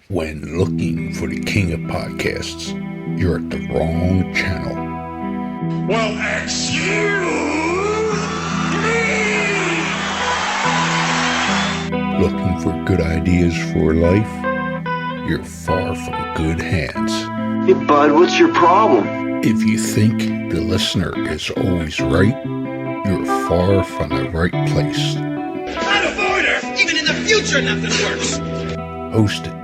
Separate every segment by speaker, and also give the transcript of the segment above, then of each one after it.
Speaker 1: When looking for the king of podcasts, you're at the wrong channel.
Speaker 2: Well, excuse me!
Speaker 1: Looking for good ideas for life? You're far from good hands.
Speaker 3: Hey, bud, what's your problem?
Speaker 1: If you think the listener is always right, you're far from the right place.
Speaker 2: Out of order! Even in the future, nothing works!
Speaker 1: Hosted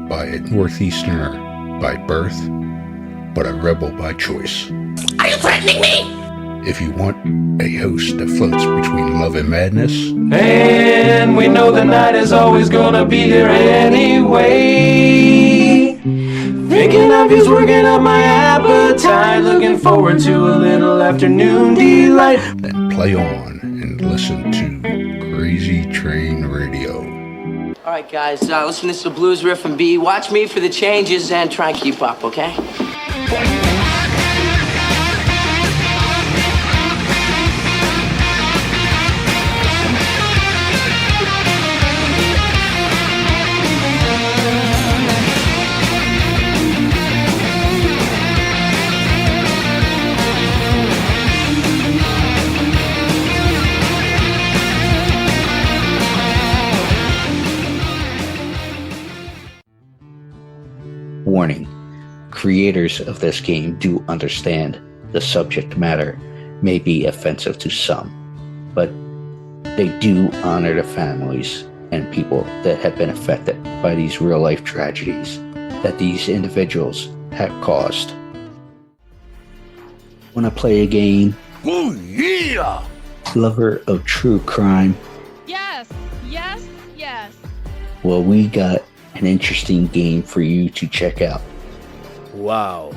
Speaker 1: by a Northeasterner by birth, but a rebel by choice.
Speaker 2: Are you threatening me?
Speaker 1: If you want a host that floats between love and madness,
Speaker 4: and we know the night is always gonna be here anyway. Thinking of you's working up my appetite. Looking forward to a little afternoon delight.
Speaker 1: then play on and listen to Crazy Train Radio.
Speaker 5: All right, guys, listen to this blues riff and B. Watch me for the changes and try and keep up, okay?
Speaker 6: Warning, creators of this game do understand the subject matter may be offensive to some, but they do honor the families and people that have been affected by these real-life tragedies that these individuals have caused. Want to play a game?
Speaker 2: Oh, yeah!
Speaker 6: Lover of true crime?
Speaker 7: Yes, yes, yes.
Speaker 6: Well, we got an interesting game for you to check out.
Speaker 4: Wow.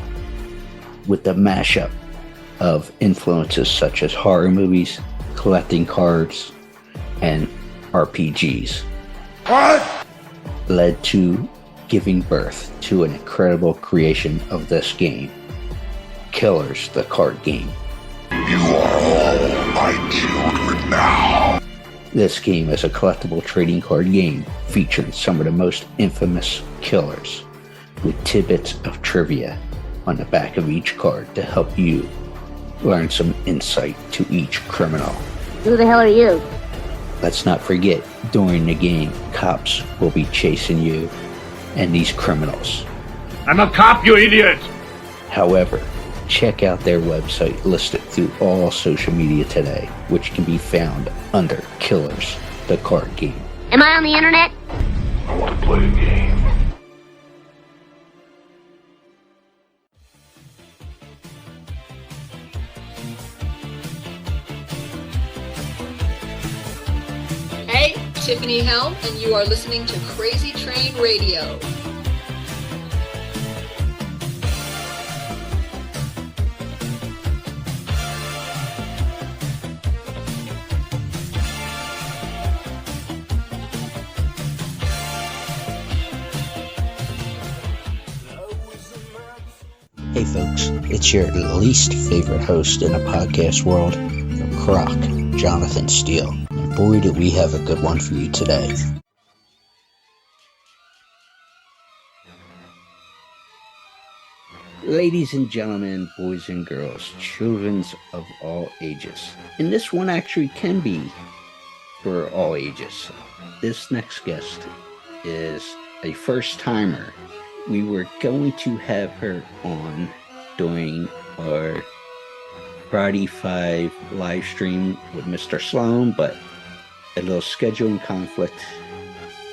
Speaker 6: With the mashup of influences such as horror movies, collecting cards, and RPGs.
Speaker 2: What?
Speaker 6: Led to giving birth to an incredible creation of this game, Killers, the card game.
Speaker 2: You are all I killed with now.
Speaker 6: This game is a collectible trading card game featuring some of the most infamous killers, with tidbits of trivia on the back of each card to help you learn some insight to each criminal.
Speaker 8: Who the hell are you?
Speaker 6: Let's not forget, during the game, cops will be chasing you and these criminals.
Speaker 2: I'm a cop, you idiot!
Speaker 6: However, check out their website listed through all social media today, which can be found under Killers, the card game.
Speaker 8: Am I on the internet?
Speaker 2: I want to play a game.
Speaker 9: Hey, Tiffany Helm, and you are listening to Crazy Train Radio.
Speaker 6: Hey folks, it's your least favorite host in the podcast world, the Croc, Jonathan Steele. And boy, do we have a good one for you today. Ladies and gentlemen, boys and girls, children of all ages. And this one actually can be for all ages. This next guest is a first-timer. We were going to have her on during our Friday 5 live stream with Mr. Sloan, but a little scheduling conflict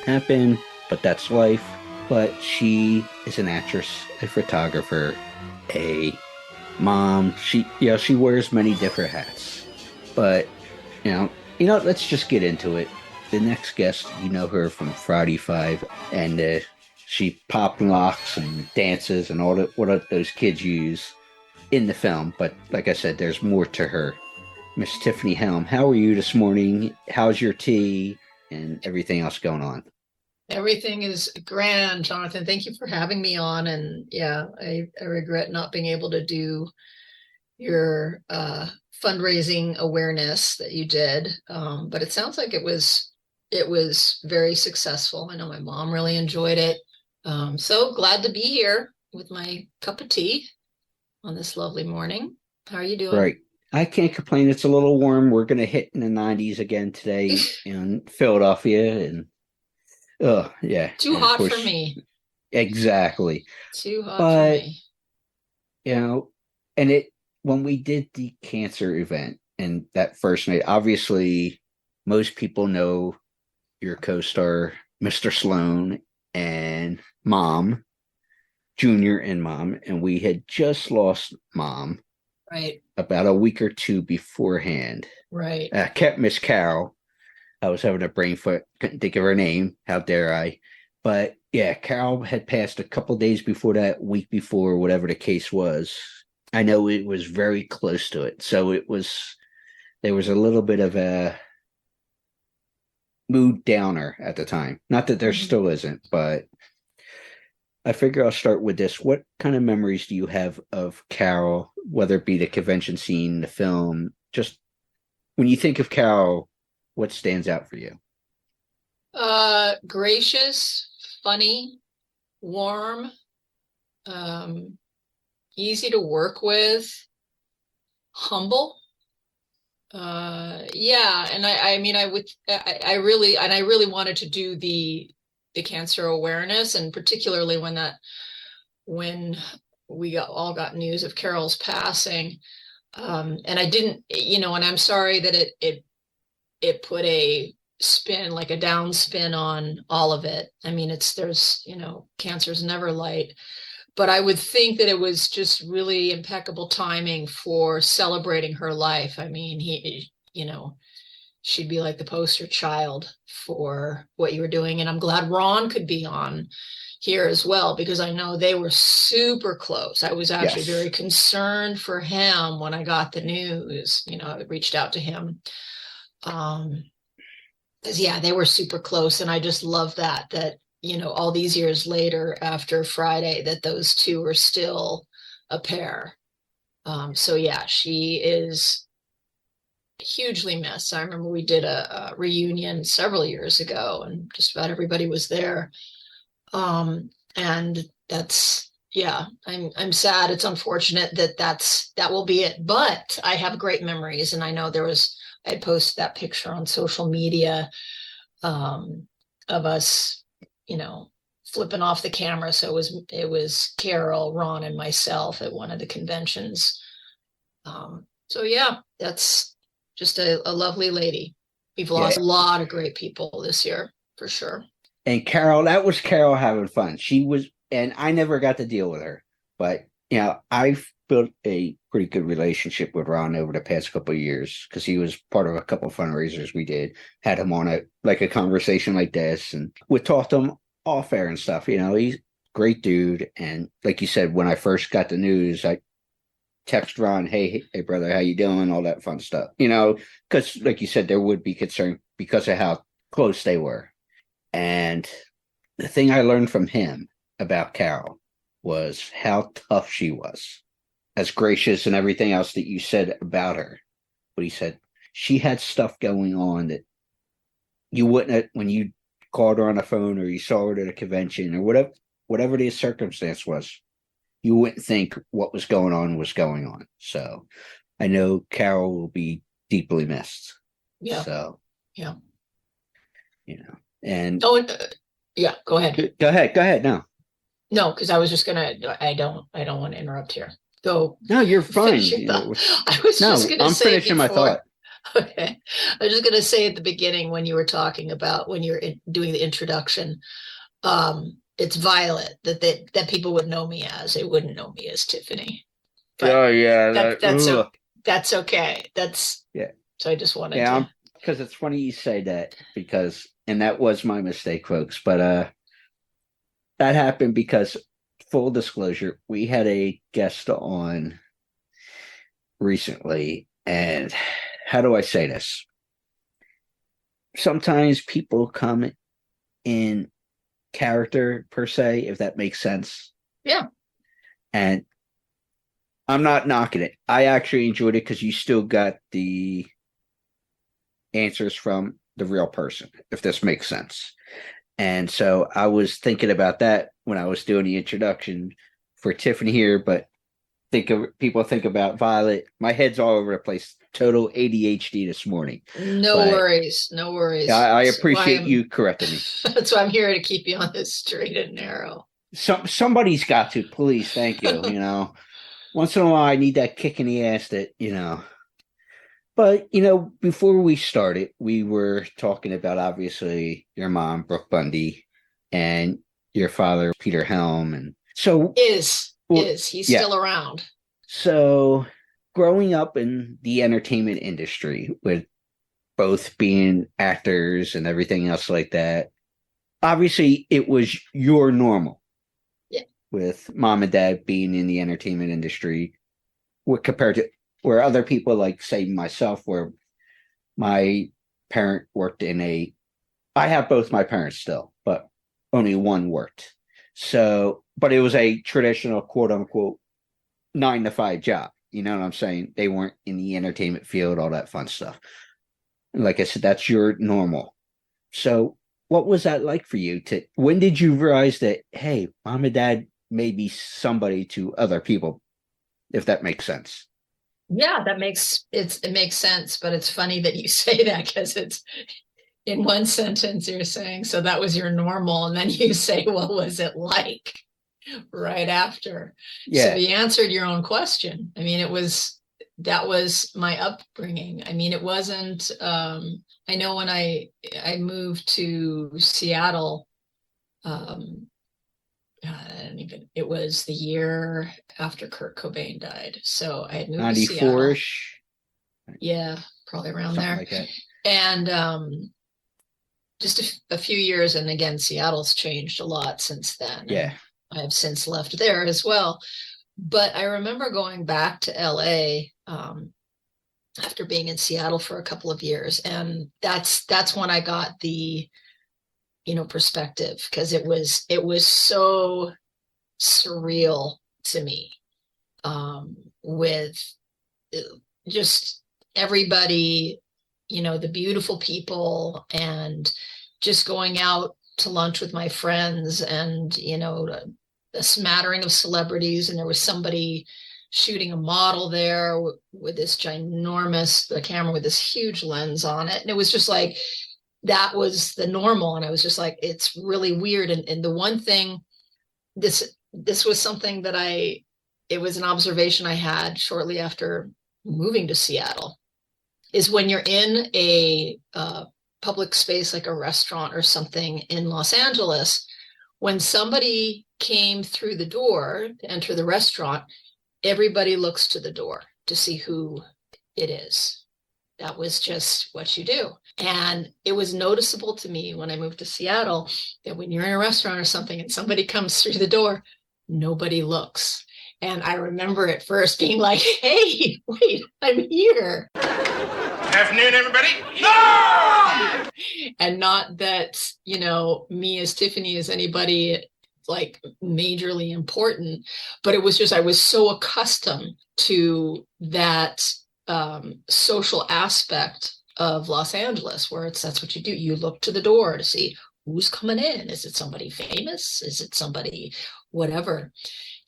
Speaker 6: happened, but that's life. But she is an actress, a photographer, a mom. She wears many different hats. But, let's just get into it. The next guest, you know her from Friday 5, and she pop locks and dances and all what those kids use in the film. But like I said, there's more to her. Miss Tiffany Helm, how are you this morning? How's your tea and everything else going on?
Speaker 9: Everything is grand, Jonathan. Thank you for having me on. And yeah, I regret not being able to do your fundraising awareness that you did. But it sounds like it was very successful. I know my mom really enjoyed it. So glad to be here with my cup of tea on this lovely morning. How are you doing?
Speaker 6: Right. I can't complain. It's a little warm. We're going to hit in the 90s again today in Philadelphia. And, yeah.
Speaker 9: Too
Speaker 6: And of
Speaker 9: hot for
Speaker 6: course,
Speaker 9: me.
Speaker 6: exactly.
Speaker 9: Too hot for
Speaker 6: But,
Speaker 9: me.
Speaker 6: and when we did the cancer event and that first night, obviously, most people know your co-star, Mr. Sloan, and Mom, Junior and Mom. And we had just lost Mom.
Speaker 9: Right.
Speaker 6: About a week or two beforehand.
Speaker 9: Right.
Speaker 6: Kept Miss Carol. I was having a brain fart, couldn't think of her name. How dare I? But yeah, Carol had passed a couple days before that, week before, whatever the case was. I know it was very close to it. So there was a little bit of a mood downer at the time. Not that there still isn't, but I figure I'll start with this. What kind of memories do you have of Carol, whether it be the convention scene, the film? Just when you think of Carol, what stands out for you?
Speaker 9: Gracious, funny, warm, easy to work with, humble. Yeah, and I really wanted to do the cancer awareness, and particularly when we all got news of Carol's passing, and I didn't, and I'm sorry that it put a spin, like a down spin on all of it. I mean, cancer's never light, but I would think that it was just really impeccable timing for celebrating her life. I mean, she'd be like the poster child for what you were doing. And I'm glad Ron could be on here as well, because I know they were super close. I was actually very concerned for him when I got the news. I reached out to him. Because they were super close. And I just love that all these years later after Friday, that those two are still a pair. So yeah, she is hugely missed. I remember we did a reunion several years ago, and just about everybody was there. And that's, I'm sad. It's unfortunate that will be it, but I have great memories. And I know I had posted that picture on social media, of us, flipping off the camera. So it was Carol, Ron, and myself at one of the conventions. So yeah, that's just a lovely lady. We've lost a lot of great people this year, for sure.
Speaker 6: And Carol, that was Carol having fun. She was, and I never got to deal with her, but I've built a pretty good relationship with Ron over the past couple of years, because he was part of a couple of fundraisers we did. Had him on a conversation like this, and we talked to him off air and stuff. He's a great dude. And like you said, when I first got the news, I text Ron, hey brother, how you doing? All that fun stuff, because like you said, there would be concern because of how close they were. And the thing I learned from him about Carol was how tough she was, as gracious and everything else that you said about her. But he said she had stuff going on that you wouldn't have, when you called her on the phone or you saw her at a convention or whatever the circumstance was, you wouldn't think what was going on was going on. So I know Carol will be deeply missed.
Speaker 9: Yeah.
Speaker 6: So,
Speaker 9: yeah.
Speaker 6: And
Speaker 9: go ahead.
Speaker 6: Go ahead.
Speaker 9: No, because I was just I don't want to interrupt here. Go.
Speaker 6: No, you're fine.
Speaker 9: I was just going to say
Speaker 6: finishing my thought.
Speaker 9: Okay. I was just going to say at the beginning, when you were talking about when you're doing the introduction, it's Violet that people would know me as. They wouldn't know me as Tiffany.
Speaker 6: But
Speaker 9: that's okay. So I just wanted to.
Speaker 6: Because it's funny you say that, and that was my mistake, folks. But that happened because, full disclosure, we had a guest on recently, and how do I say this? Sometimes people come in character, per se, if that makes sense.
Speaker 9: Yeah.
Speaker 6: And I'm not knocking it. I actually enjoyed it because you still got the answers from the real person, if this makes sense. And so I was thinking about that when I was doing the introduction for Tiffany here, but people think about Violet. My head's all over the place. Total ADHD this morning.
Speaker 9: No
Speaker 6: But
Speaker 9: worries. No worries.
Speaker 6: I
Speaker 9: That's why
Speaker 6: appreciate
Speaker 9: I'm-
Speaker 6: you correcting me.
Speaker 9: That's why I'm here to keep you on this straight and narrow.
Speaker 6: Somebody's got to, please. Thank you. Once in a while, I need that kick in the ass But, before we started, we were talking about obviously your mom, Brooke Bundy, and your father, Peter Helm. And so,
Speaker 9: He's
Speaker 6: yeah.
Speaker 9: still around.
Speaker 6: So, growing up in the entertainment industry with both being actors and everything else like that, obviously it was your normal.
Speaker 9: Yeah.
Speaker 6: With mom and dad being in the entertainment industry, compared to where other people, like say myself, where my parent worked I have both my parents still, but only one worked. So, but it was a traditional quote unquote 9 to 5 job. You know what I'm saying? They weren't in the entertainment field, all that fun stuff. And like I said, that's your normal. So what was that like for you when did you realize that, hey, mom and dad may be somebody to other people, if that makes sense?
Speaker 9: Yeah, it makes sense, but it's funny that you say that because it's in one sentence you're saying, so that was your normal, and then you say, what was it like right after?
Speaker 6: Yeah.
Speaker 9: So you answered your own question. I mean, that was my upbringing. I mean, it wasn't, I know when I moved to Seattle, it was the year after Kurt Cobain died. So I had moved to Seattle.
Speaker 6: 94-ish.
Speaker 9: Yeah, probably around
Speaker 6: Something
Speaker 9: there.
Speaker 6: like that.
Speaker 9: And just a few years, and again, Seattle's changed a lot since then.
Speaker 6: Yeah.
Speaker 9: I have since left there as well. But I remember going back to LA after being in Seattle for a couple of years. And that's when I got the, perspective, because it was so surreal to me, with just everybody, the beautiful people, and just going out to lunch with my friends, and a smattering of celebrities, and there was somebody shooting a model there with this the camera with this huge lens on it, and it was just like that was the normal. And I was just like, it's really weird. And the one thing, this was something that it was an observation I had shortly after moving to Seattle, is when you're in a public space like a restaurant or something in Los Angeles, when somebody came through the door to enter the restaurant, everybody looks to the door to see who it is. That was just what you do. And it was noticeable to me when I moved to Seattle that when you're in a restaurant or something and somebody comes through the door, nobody looks. And I remember at first being like, hey, wait, I'm here.
Speaker 2: Afternoon, everybody. No!
Speaker 9: And not that, me as Tiffany is anybody like majorly important, but it was just, I was so accustomed to that social aspect of Los Angeles, where that's what you do. You look to the door to see who's coming in. Is it somebody famous? Is it somebody whatever?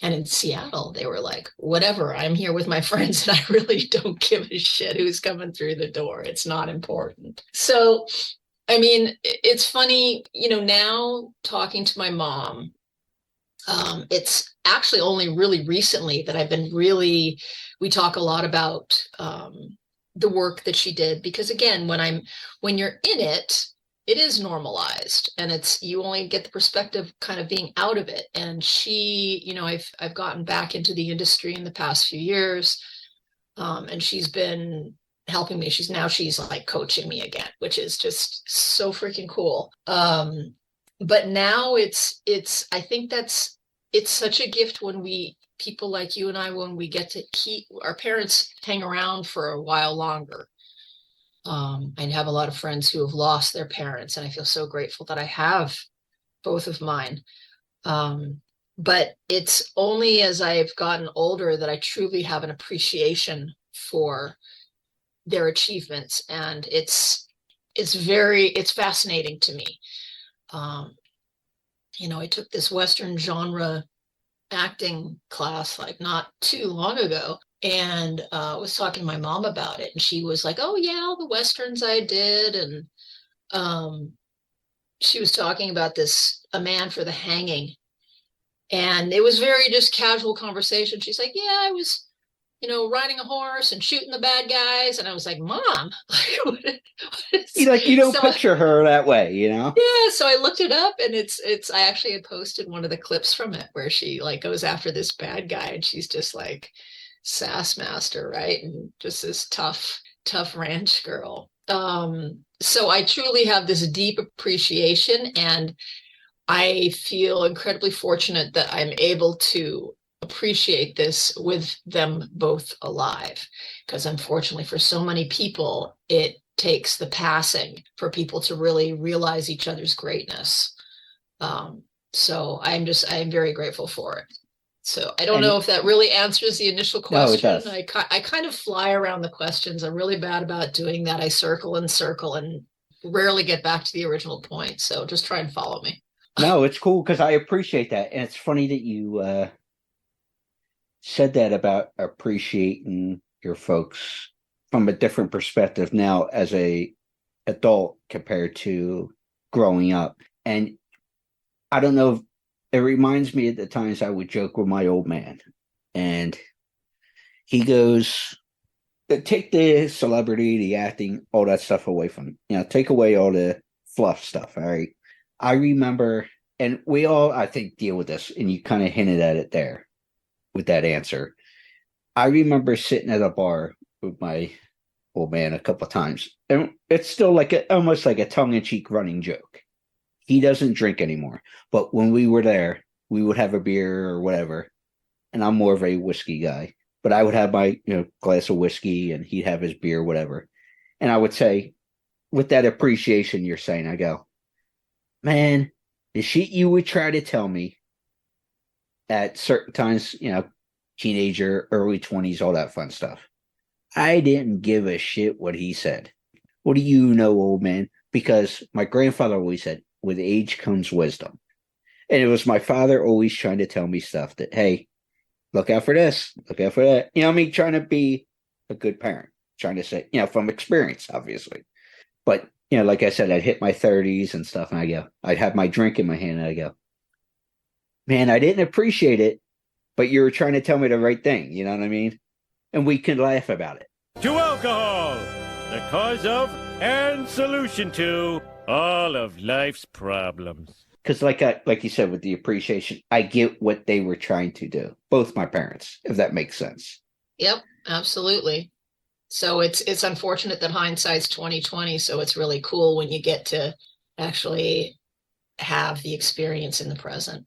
Speaker 9: And in Seattle, they were like, whatever, I'm here with my friends and I really don't give a shit who's coming through the door. It's not important. So, I mean, it's funny, now talking to my mom, it's actually only really recently that I've been we talk a lot about the work that she did, because again, when you're in it, it is normalized, and you only get the perspective kind of being out of it. And she, I've gotten back into the industry in the past few years, and she's been helping me. She's like coaching me again, which is just so freaking cool. But now I think it's such a gift when people like you and I, when we get to keep our parents hang around for a while longer. I have a lot of friends who have lost their parents, and I feel so grateful that I have both of mine. But it's only as I've gotten older that I truly have an appreciation for their achievements. And it's fascinating to me. I took this Western genre acting class like not too long ago, and was talking to my mom about it, and she was like, oh yeah, all the Westerns I did. And she was talking about A Man for the Hanging, and it was very just casual conversation. She's like, yeah, I was riding a horse and shooting the bad guys. And I was like, Mom,
Speaker 6: you don't
Speaker 9: so,
Speaker 6: picture her that way,
Speaker 9: Yeah. So I looked it up, and I actually had posted one of the clips from it where she like goes after this bad guy, and she's just like sass master, right? And just this tough ranch girl. So I truly have this deep appreciation, and I feel incredibly fortunate that I'm able to appreciate this with them both alive, because unfortunately for so many people it takes the passing for people to really realize each other's greatness. So I'm very grateful for it. So I don't know if that really answers the initial question.
Speaker 6: No, it does.
Speaker 9: I kind of fly around the questions. I'm really bad about doing that. I circle and rarely get back to the original point, so just try and follow me.
Speaker 6: No, it's cool because I appreciate that. And it's funny that you said that about appreciating your folks from a different perspective now as a adult compared to growing up. And I don't know, it reminds me of the times I would joke with my old man, and he goes, take the celebrity, the acting, all that stuff away from, take away all the fluff stuff. All right. I remember, and we all, I think, deal with this, and you kind of hinted at it there with that answer. I remember sitting at a bar with my old man a couple of times, and it's still almost like a tongue-in-cheek running joke. He doesn't drink anymore, but when we were there, we would have a beer or whatever, and I'm more of a whiskey guy, but I would have my glass of whiskey, and he'd have his beer, whatever. And I would say, with that appreciation you're saying, I go, man, the shit you would try to tell me at certain times, teenager, early 20s, all that fun stuff. I didn't give a shit what he said. What do you know, old man? Because my grandfather always said, with age comes wisdom. And it was my father always trying to tell me stuff that, hey, look out for this, look out for that. Trying to be a good parent, trying to say, from experience, obviously. But, like I said, I'd hit my 30s and stuff, and I'd have my drink in my hand, and I go, man, I didn't appreciate it, but you were trying to tell me the right thing, you know what I mean? And we can laugh about it.
Speaker 10: To alcohol, the cause of and solution to all of life's problems.
Speaker 6: Because like you said, with the appreciation, I get what they were trying to do. Both my parents, if that makes sense.
Speaker 9: Yep, absolutely. So it's unfortunate that hindsight's 2020. So it's really cool when you get to actually have the experience in the present.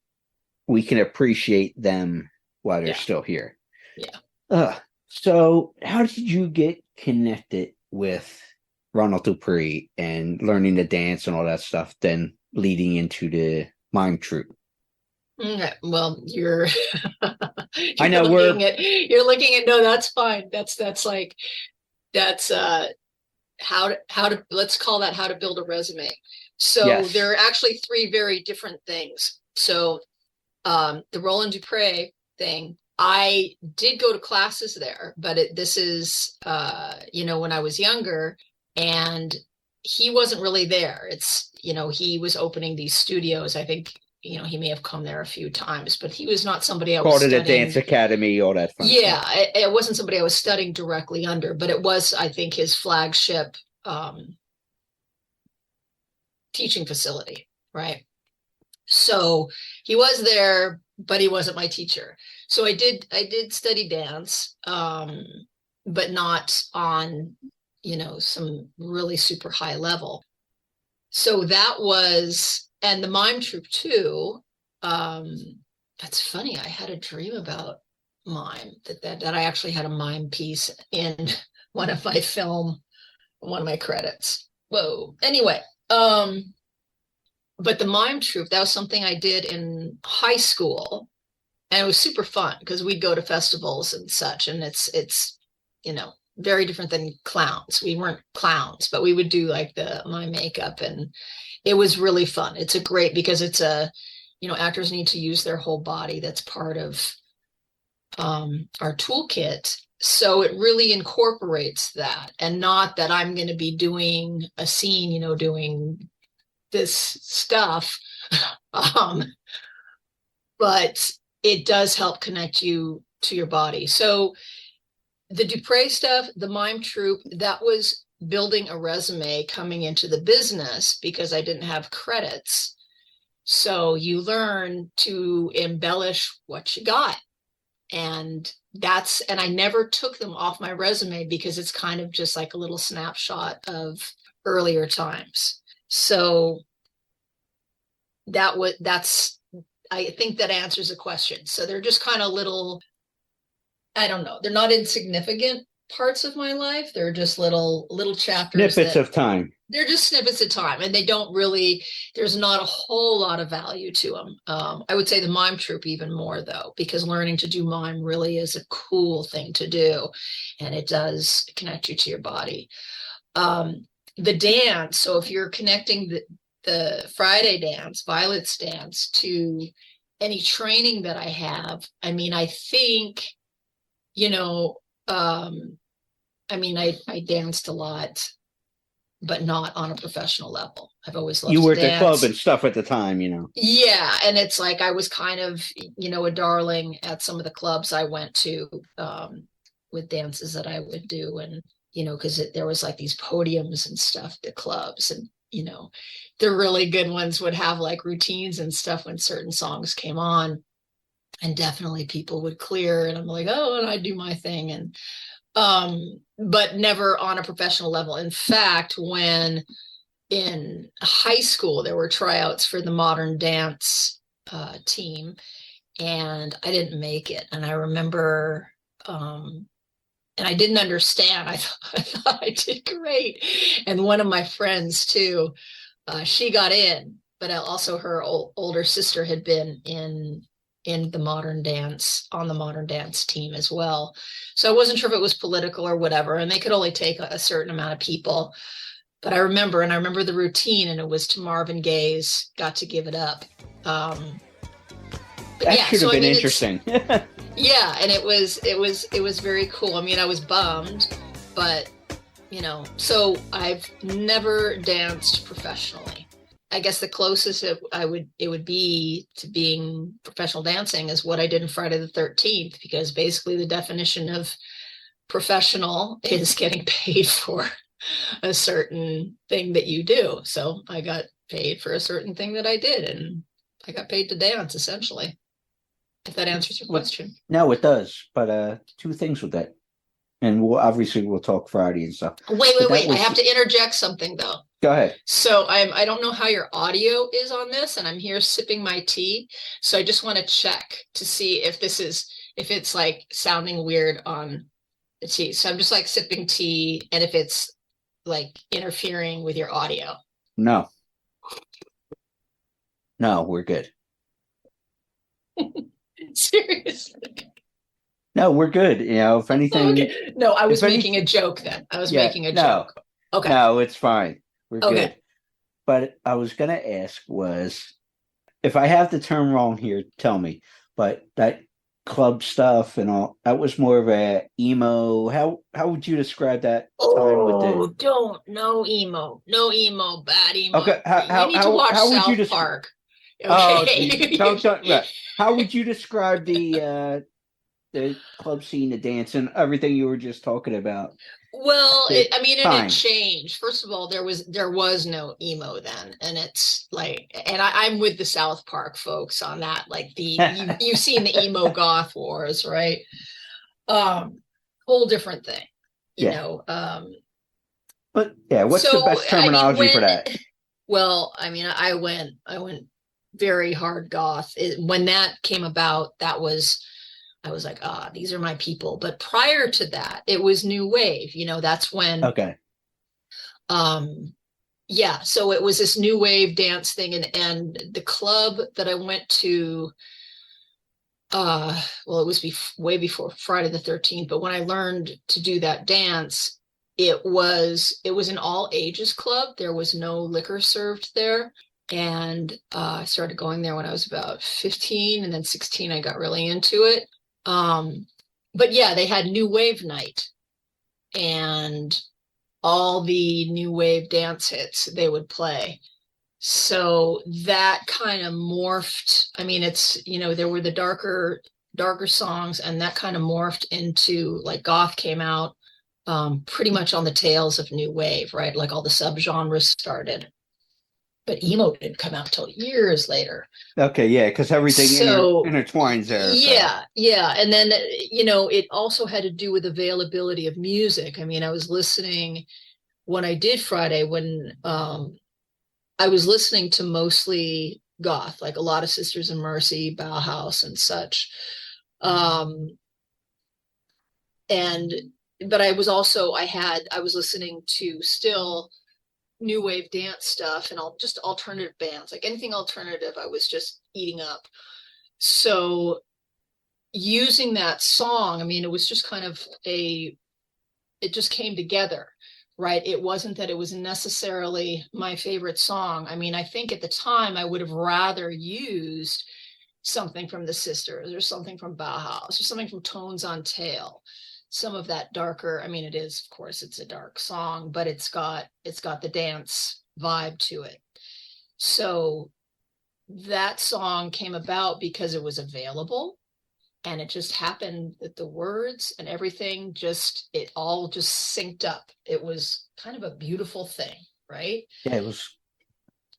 Speaker 6: We can appreciate them while they're still here.
Speaker 9: Yeah.
Speaker 6: So how did you get connected with Ronald Dupree and learning to dance and all that stuff, then leading into the mime troupe?
Speaker 9: Okay. Well, you're
Speaker 6: I know
Speaker 9: you're looking at no, that's fine. That's how to let's call that how to build a resume. So
Speaker 6: yes.
Speaker 9: There are actually three very different things. So the Roland Dupre thing, I did go to classes there, but this is when I was younger, and he wasn't really there. It's he was opening these studios. I think he may have come there a few times, but he was not somebody I was
Speaker 6: called it
Speaker 9: studying.
Speaker 6: a dance academy, all that fun stuff.
Speaker 9: It wasn't somebody I was studying directly under, but it was, I think, his flagship teaching facility, right? So he was there, but he wasn't my teacher. So I did study dance, but not on some really super high level. So that was, and the mime troupe too. That's funny. I had a dream about mime, that I actually had a mime piece in one of my credits. Whoa. Anyway, but the mime troupe, that was something I did in high school, and it was super fun because we'd go to festivals and such, and it's very different than clowns. We weren't clowns, but we would do like my makeup, and it was really fun. It's a great, because it's actors need to use their whole body. That's part of our toolkit. So it really incorporates that, and not that I'm going to be doing a scene, doing this stuff. But it does help connect you to your body. So the Dupre stuff, the mime troupe, that was building a resume coming into the business because I didn't have credits. So you learn to embellish what you got. And I never took them off my resume because it's kind of just like a little snapshot of earlier times. So I think that answers the question. So they're just kind of little, I don't know, they're not insignificant parts of my life. They're just little chapters.
Speaker 6: Snippets of time.
Speaker 9: They're just snippets of time, and they don't really, there's not a whole lot of value to them. I would say the mime troupe even more, though, because learning to do mime really is a cool thing to do, and it does connect you to your body. The dance, so if you're connecting the Friday dance, Violet's dance, to any training that I have, I mean, I think, I danced a lot, but not on a professional level. I've always loved
Speaker 6: You were
Speaker 9: to
Speaker 6: at the
Speaker 9: dance.
Speaker 6: club and stuff at the time,
Speaker 9: Yeah, and it's like I was kind of, a darling at some of the clubs I went to with dances that I would do, and because there was like these podiums and stuff at the clubs, and the really good ones would have like routines and stuff when certain songs came on, and definitely people would clear, and I'm like, oh, and I do my thing, and but never on a professional level. In fact, when in high school there were tryouts for the modern dance team, and I didn't make it, and I remember and I didn't understand. I thought I did great, and one of my friends too, she got in, but also her older sister had been in the modern dance, on the modern dance team as well. So I wasn't sure if it was political or whatever, and they could only take a certain amount of people. But I remember the routine, and it was to Marvin Gaye's "Got to Give It Up."
Speaker 6: That should have been interesting.
Speaker 9: Yeah, and it was very cool. I mean, I was bummed, but so I've never danced professionally. I guess the closest it would be to being professional dancing is what I did in Friday the 13th, because basically the definition of professional is getting paid for a certain thing that you do. So I got paid for a certain thing that I did, and I got paid to dance, essentially. If that answers your question.
Speaker 6: No, it does. But two things with that. And we'll talk Friday and stuff.
Speaker 9: Wait. I have to interject something, though.
Speaker 6: Go ahead.
Speaker 9: So I don't know how your audio is on this, and I'm here sipping my tea. So I just want to check to see if it's like sounding weird on the tea. So I'm just like sipping tea, and if it's like interfering with your audio.
Speaker 6: No, we're good.
Speaker 9: Seriously.
Speaker 6: No, we're good. If anything.
Speaker 9: Okay. No, I was making a joke then. I was making a joke. Okay.
Speaker 6: No, it's fine. We're
Speaker 9: okay.
Speaker 6: Good. But I was going to ask was, if I have the term wrong here, tell me. But that club stuff and all, that was more of a emo. How would you describe that time with
Speaker 9: no emo, bad emo.
Speaker 6: Okay.
Speaker 9: You need to watch South Park. Okay.
Speaker 6: How would you describe the club scene, the dance, and everything you were just talking about?
Speaker 9: Well, it changed. First of all, there was no emo then, and it's like, and I'm with the South Park folks on that. Like you've seen the emo goth wars, right? Whole different thing, you know.
Speaker 6: But yeah, what's the best terminology for that?
Speaker 9: Well, I went very hard goth. When that came about, I was like, these are my people. But prior to that, it was new wave. That's when.
Speaker 6: Okay.
Speaker 9: Yeah. So it was this new wave dance thing, and the club that I went to, well, it was way before Friday the 13th, but when I learned to do that dance, it was an all ages club. There was no liquor served there. And I started going there when I was about 15, and then 16, I got really into it. But yeah, they had new wave night, and all the new wave dance hits they would play. So that kind of morphed. I mean, it's, there were the darker songs, and that kind of morphed into, like, goth came out pretty much on the tails of new wave, right? Like all the subgenres started. But emo didn't come out till years later.
Speaker 6: Okay, yeah, because everything intertwines there.
Speaker 9: Yeah. And then, it also had to do with availability of music. I mean, I was listening when I did Friday, when I was listening to mostly goth, like a lot of Sisters of Mercy, Bauhaus, and such. But I was also, I was listening to still new wave dance stuff, and just alternative bands, like anything alternative, I was just eating up. So using that song, I mean, it was just kind of it just came together, right? It wasn't that it was necessarily my favorite song. I mean, I think at the time I would have rather used something from the Sisters, or something from Bauhaus, or something from Tones on Tail. Some of that darker, I mean, it is, of course, it's a dark song, but it's got the dance vibe to it. So that song came about because it was available, and it just happened that the words and everything it all just synced up. It was kind of a beautiful thing, right?
Speaker 6: Yeah, it was.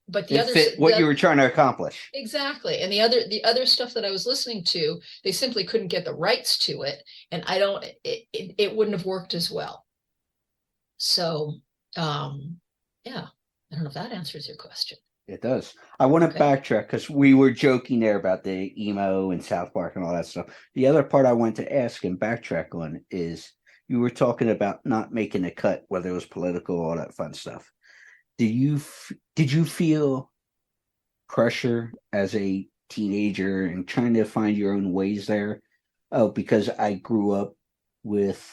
Speaker 9: But
Speaker 6: fit what you were trying to accomplish.
Speaker 9: Exactly. And the other stuff that I was listening to, they simply couldn't get the rights to it. And it wouldn't have worked as well. So, yeah, I don't know if that answers your question.
Speaker 6: It does. I want to backtrack, because we were joking there about the emo and South Park and all that stuff. The other part I want to ask and backtrack on is, you were talking about not making a cut, whether it was political, all that fun stuff. Did you feel pressure as a teenager and trying to find your own ways there? Oh, because I grew up with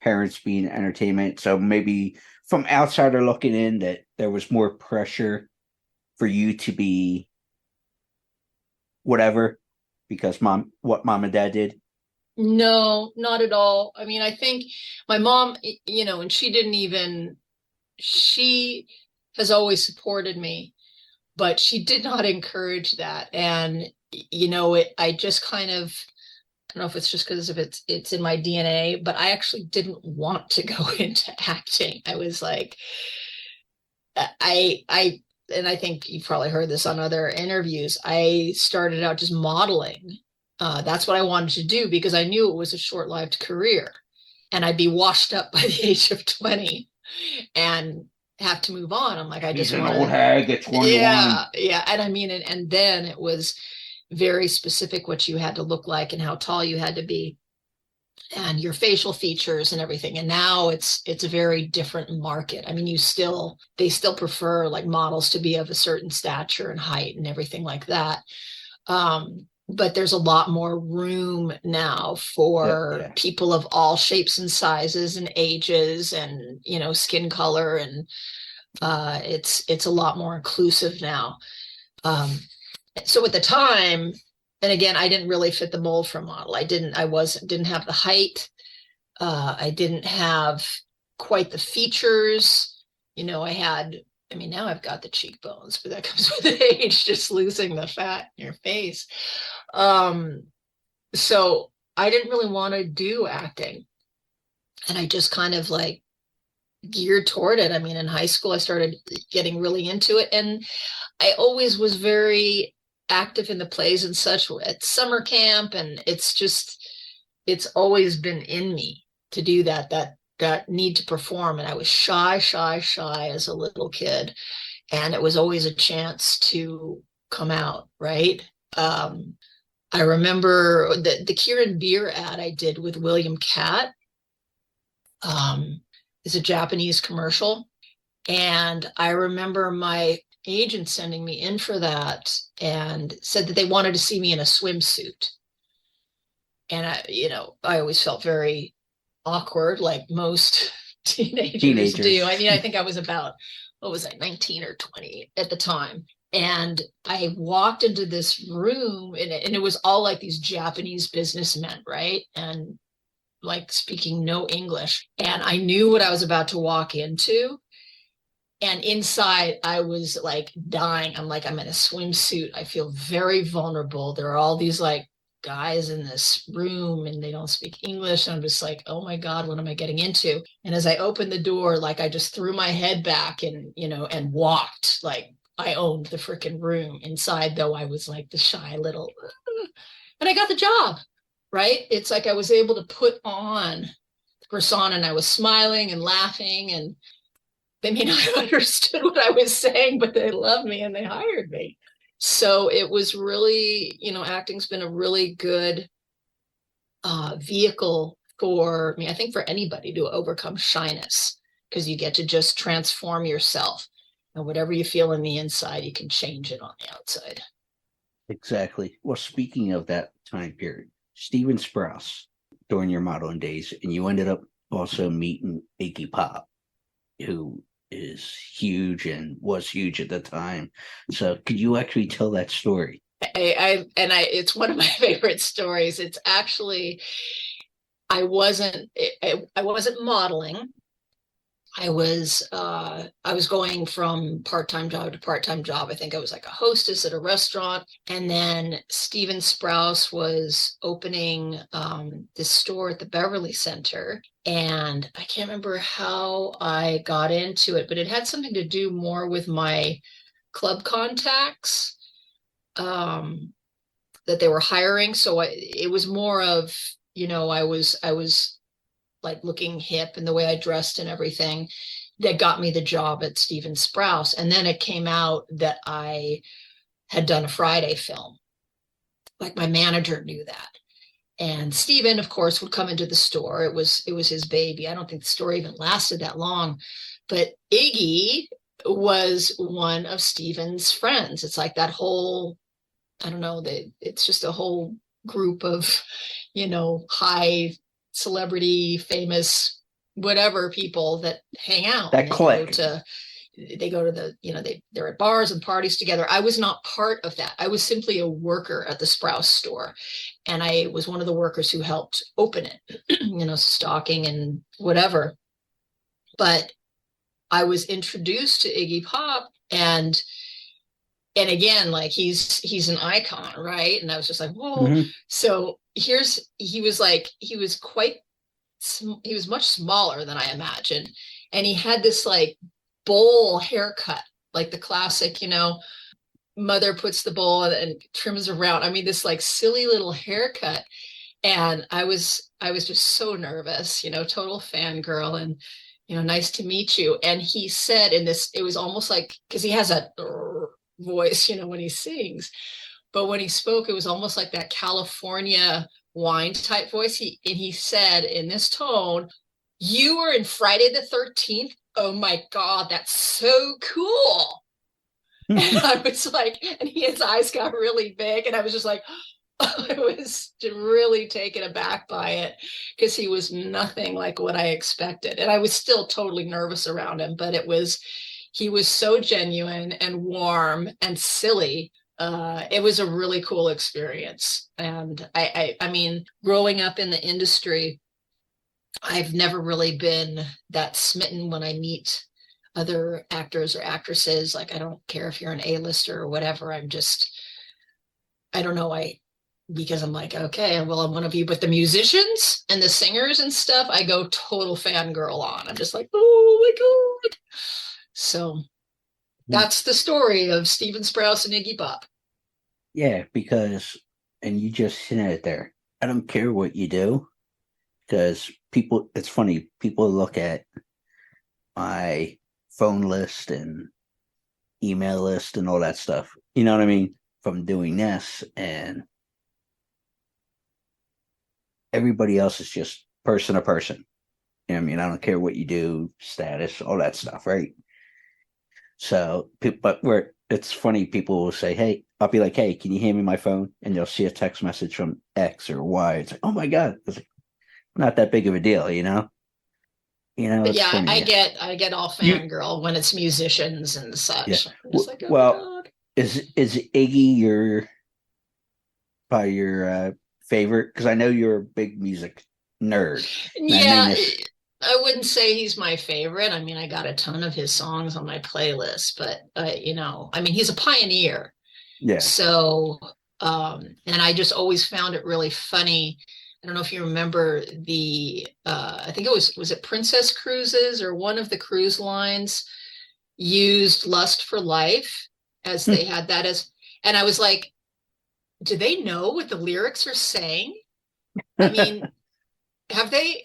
Speaker 6: parents being entertainment, so maybe from outsider looking in, that there was more pressure for you to be whatever because what mom and dad did?
Speaker 9: No, not at all. I mean, I think my mom, and she has always supported me, but she did not encourage that. And, I just kind of, I don't know if it's just because of it's in my DNA, but I actually didn't want to go into acting. I was like, and I think you've probably heard this on other interviews, I started out just modeling. That's what I wanted to do, because I knew it was a short-lived career, and I'd be washed up by the age of 20 and have to move on. I'm like, I just want
Speaker 6: an old hag at 21.
Speaker 9: Yeah. And I mean, and then it was very specific what you had to look like and how tall you had to be and your facial features and everything. And now it's a very different market. I mean, they still prefer, like, models to be of a certain stature and height and everything like that. But there's a lot more room now for people of all shapes and sizes and ages and, skin color. And it's a lot more inclusive now. So at the time, and again, I didn't really fit the mold for a model. I didn't have the height. I didn't have quite the features. Now I've got the cheekbones, but that comes with age, just losing the fat in your face. So I didn't really want to do acting, and I just kind of like geared toward it. I mean, in high school, I started getting really into it, and I always was very active in the plays and such at summer camp. And it's always been in me to do that need to perform. And I was shy as a little kid. And it was always a chance to come out, right? I remember the Kirin beer ad I did with William Catt is a Japanese commercial. And I remember my agent sending me in for that and said that they wanted to see me in a swimsuit. And I always felt very awkward, like most teenagers do. I mean, I think I was about, what was I, 19 or 20 at the time. And I walked into this room, and it was all like these Japanese businessmen, right? And like speaking no English. And I knew what I was about to walk into. And inside, I was like dying. I'm like, I'm in a swimsuit. I feel very vulnerable. There are all these like guys in this room and they don't speak English. And I'm just like, oh my God, what am I getting into? And as I opened the door, like I just threw my head back and, and walked like I owned the freaking room. Inside, though, I was like the shy little, and I got the job, right? It's like I was able to put on the persona, and I was smiling and laughing, and they may not have understood what I was saying, but they loved me and they hired me. So it was really, acting's been a really good vehicle for me, I think, for anybody to overcome shyness, because you get to just transform yourself. And whatever you feel in the inside, you can change it on the outside.
Speaker 6: Exactly. Well, speaking of that time period, Steven Sprouse during your modeling days, and you ended up also meeting Iggy Pop, who is huge and was huge at the time. So could you actually tell that story?
Speaker 9: It's one of my favorite stories. It's actually, I wasn't modeling. I was going from part-time job to part-time job. I think I was like a hostess at a restaurant. And then Steven Sprouse was opening this store at the Beverly Center. And I can't remember how I got into it, but it had something to do more with my club contacts that they were hiring. So it was more of, I was like looking hip and the way I dressed and everything that got me the job at Steven Sprouse. And then it came out that I had done a Friday film. Like my manager knew that. And Steven, of course, would come into the store. It was his baby. I don't think the story even lasted that long. But Iggy was one of Steven's friends. It's like that whole, I don't know, it's just a whole group of, high celebrity, famous, whatever people that hang out.
Speaker 6: That clique.
Speaker 9: They go to the, they're at bars and parties together. I was not part of that. I was simply a worker at the Sprouse store. And I was one of the workers who helped open it, stocking and whatever. But I was introduced to Iggy Pop, and again, like he's an icon, right? And I was just like, whoa. Mm-hmm. So he was much smaller than I imagined. And he had this like bowl haircut, like the classic, mother puts the bowl and trims around. I mean, this like silly little haircut. And I was just so nervous, total fangirl, and, nice to meet you. And he said in this, it was almost like, because he has a voice, when he sings, but when he spoke, it was almost like that California wine type voice. He said in this tone, "You were in Friday the 13th. Oh my God, that's so cool." And I was like, and his eyes got really big, and I was just like, I was really taken aback by it, because he was nothing like what I expected. And I was still totally nervous around him, but he was so genuine and warm and silly. It was a really cool experience. And I mean, growing up in the industry, I've never really been that smitten when I meet other actors or actresses. Like, I don't care if you're an A-lister or whatever. I don't know. Because I'm like, okay, well, I'm one of you. But the musicians and the singers and stuff, I go total fangirl on. I'm just like, oh my God. So that's the story of Steven Sprouse and Iggy Pop.
Speaker 6: Yeah, because, and you just hit it there, I don't care what you do, because it's funny, people look at my phone list and email list and all that stuff, you know what I mean, from doing this, and everybody else is just person to person. You know what I mean? I don't care what you do, status, all that stuff, right? So, but where it's funny. People will say, "Hey," I'll be like, "Hey, can you hand me my phone?" And they'll see a text message from X or Y. It's like, "Oh my god!" It's like, not that big of a deal, you know.
Speaker 9: But
Speaker 6: It's
Speaker 9: yeah,
Speaker 6: funny.
Speaker 9: I get all
Speaker 6: You,
Speaker 9: fangirl when it's musicians and
Speaker 6: yeah.
Speaker 9: such. It's like, oh my
Speaker 6: Well,
Speaker 9: god.
Speaker 6: is Iggy your favorite? Because I know you're a big music nerd. And I mean
Speaker 9: Yeah,
Speaker 6: this.
Speaker 9: I wouldn't say he's my favorite. I mean, I got a ton of his songs on my playlist, but I mean, he's a pioneer.
Speaker 6: Yeah.
Speaker 9: So, and I just always found it really funny. I don't know if you remember I think was it Princess Cruises or one of the cruise lines used Lust for Life as they had that as, and I was like, do they know what the lyrics are saying? I mean, have they?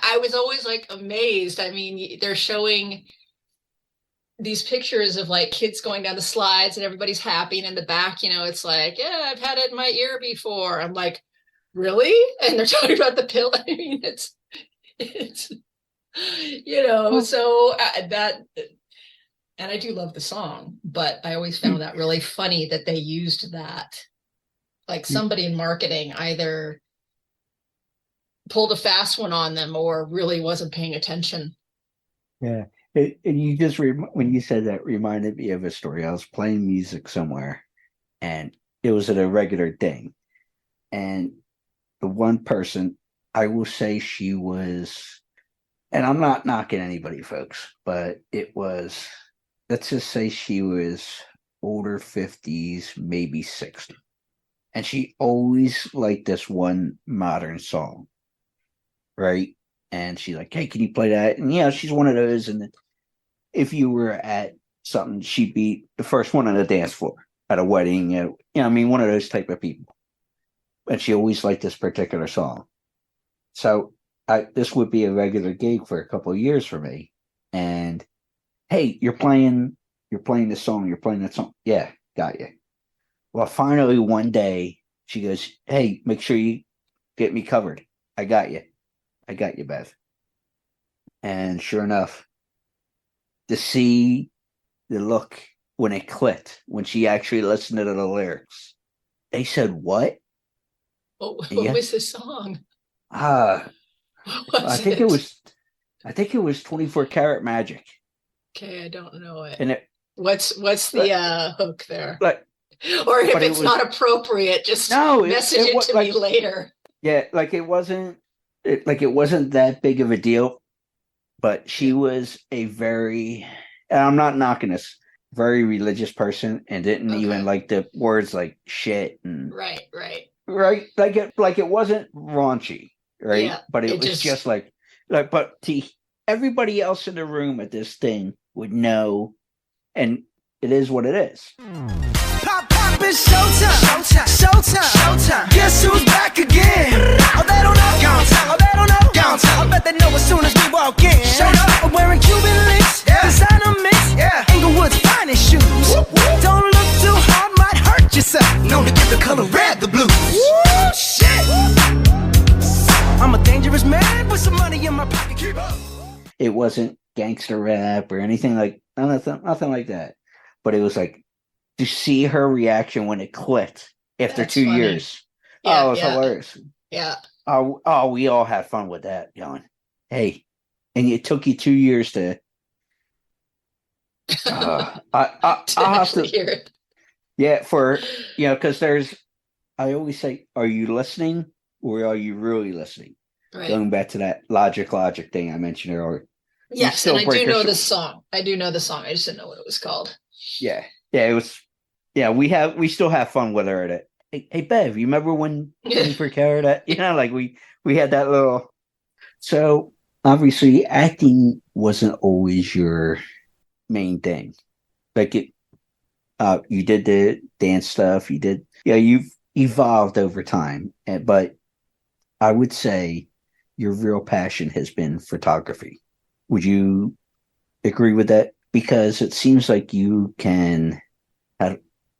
Speaker 9: I was always like amazed. I mean, they're showing these pictures of like kids going down the slides and everybody's happy. And in the back, it's like, yeah, I've had it in my ear before. I'm like, really? And they're talking about the pill. I mean, it's, so that, and I do love the song, but I always found that really funny that they used that. Like somebody in marketing either pulled a fast one on them or really wasn't paying attention.
Speaker 6: Yeah. And you just when you said that reminded me of a story. I was playing music somewhere, and it was at a regular thing, and the one person, I will say she was, and I'm not knocking anybody, folks, but it was, let's just say she was older 50s, maybe 60, and she always liked this one modern song, right? And she's like, "Hey, can you play that?" And she's one of those, and if you were at something, she'd be the first one on the dance floor at a wedding. One of those type of people. And she always liked this particular song. So this would be a regular gig for a couple of years for me. And hey, you're playing this song, you're playing that song. Yeah, got you. Well, finally one day she goes, "Hey, make sure you get me covered. I got you, Bev." And sure enough, to see the look when it clicked, when she actually listened to the lyrics, they said, "What?"
Speaker 9: What was the song?
Speaker 6: I think
Speaker 9: it
Speaker 6: was 24 Karat Magic.
Speaker 9: Okay, I don't know it.
Speaker 6: And
Speaker 9: what's the hook there?
Speaker 6: Like,
Speaker 9: or if it's not appropriate, just message it to me later.
Speaker 6: Yeah, it wasn't that big of a deal. But she was a and I'm not knocking this, very religious person, and didn't even like the words like shit and
Speaker 9: right.
Speaker 6: Like it wasn't raunchy, right?
Speaker 9: Yeah,
Speaker 6: but it was just like but everybody else in the room at this thing would know, and it is what it is.
Speaker 4: Pop, it's showtime. Guess who's back again? Oh, they don't know. Oh, they don't know. I bet they know as soon as we walk in. Showed up, I'm wearing Cuban links, designer mix, Inglewood's finest shoes. Don't look too hard, might hurt yourself. Known to give the color red the blues. Woo, shit. I'm a dangerous man with some money in my pocket. Keep up.
Speaker 6: It wasn't gangster rap or anything like nothing like that. But it was like, to see her reaction when it clicked after
Speaker 9: That's
Speaker 6: 2
Speaker 9: funny.
Speaker 6: years.
Speaker 9: Yeah,
Speaker 6: it was hilarious.
Speaker 9: Yeah.
Speaker 6: Oh, we all had fun with that, John. Hey, and it took you 2 years to. I'll have to
Speaker 9: hear it.
Speaker 6: Yeah, because I always say, are you listening or are you really listening?
Speaker 9: Right.
Speaker 6: Going back to that logic thing I mentioned earlier.
Speaker 9: Yes, and I do know the song. I just didn't know what it was called.
Speaker 6: Yeah, it was. Yeah, we still have fun with her at it. Hey, Bev, you remember when 24 Karat? We had that little. So obviously, acting wasn't always your main thing. You did the dance stuff. You did. Yeah, you've evolved over time, but I would say your real passion has been photography. Would you agree with that? Because it seems like you can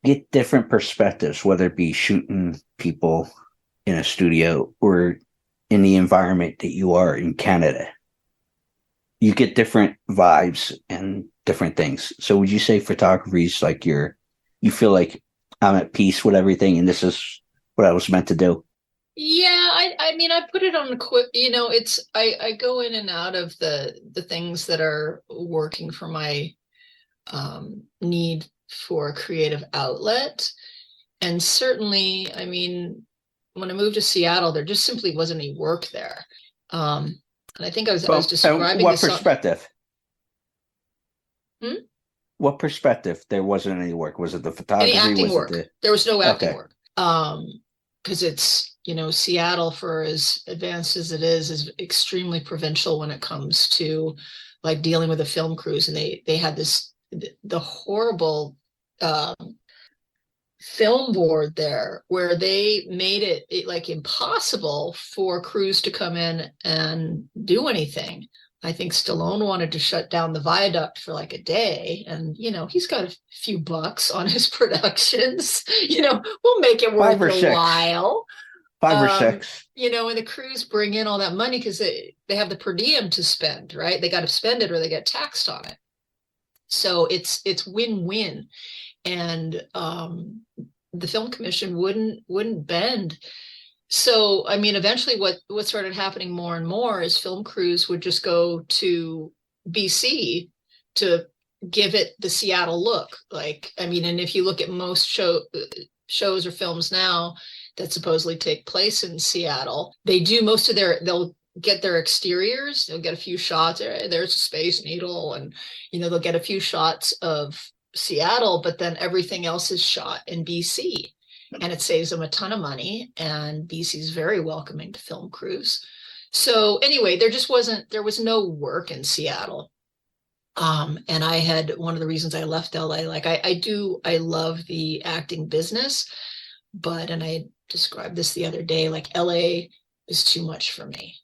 Speaker 6: get different perspectives, whether it be shooting people in a studio or in the environment that you are in Canada. you get different vibes and different things. So would you say photography is like you feel like I'm at peace with everything and this is what I was meant to do?
Speaker 9: Yeah, I mean, I put it on a quick, it's, I go in and out of the things that are working for my need for a creative outlet. And certainly, I mean, when I moved to Seattle, there just simply wasn't any work there. And I think I was describing
Speaker 6: what
Speaker 9: this
Speaker 6: perspective?
Speaker 9: Hmm?
Speaker 6: What perspective? There wasn't any work. Was it the
Speaker 9: Any
Speaker 6: photography?
Speaker 9: acting work. There was no acting
Speaker 6: Okay.
Speaker 9: work. Because it's, Seattle, for as advanced as it is extremely provincial when it comes to like dealing with the film crews. And they had the horrible film board there where they made it like impossible for crews to come in and do anything. I think Stallone wanted to shut down the viaduct for like a day, and he's got a few bucks on his productions. We'll make it worth a while.
Speaker 6: 5 or 6.
Speaker 9: And the crews bring in all that money because they have the per diem to spend, right? They got to spend it or they get taxed on it. So it's win-win. And the film commission wouldn't bend. So, I mean, eventually what started happening more and more is film crews would just go to BC to give it the Seattle look. Like, I mean, and if you look at most shows or films now that supposedly take place in Seattle, they do most of they'll get their exteriors, they'll get a few shots. There's a Space Needle, and they'll get a few shots of Seattle, but then everything else is shot in BC, and it saves them a ton of money. And BC is very welcoming to film crews. So anyway, there was no work in Seattle. And I had, one of the reasons I left LA, like I love the acting business, and I described this the other day, like LA is too much for me.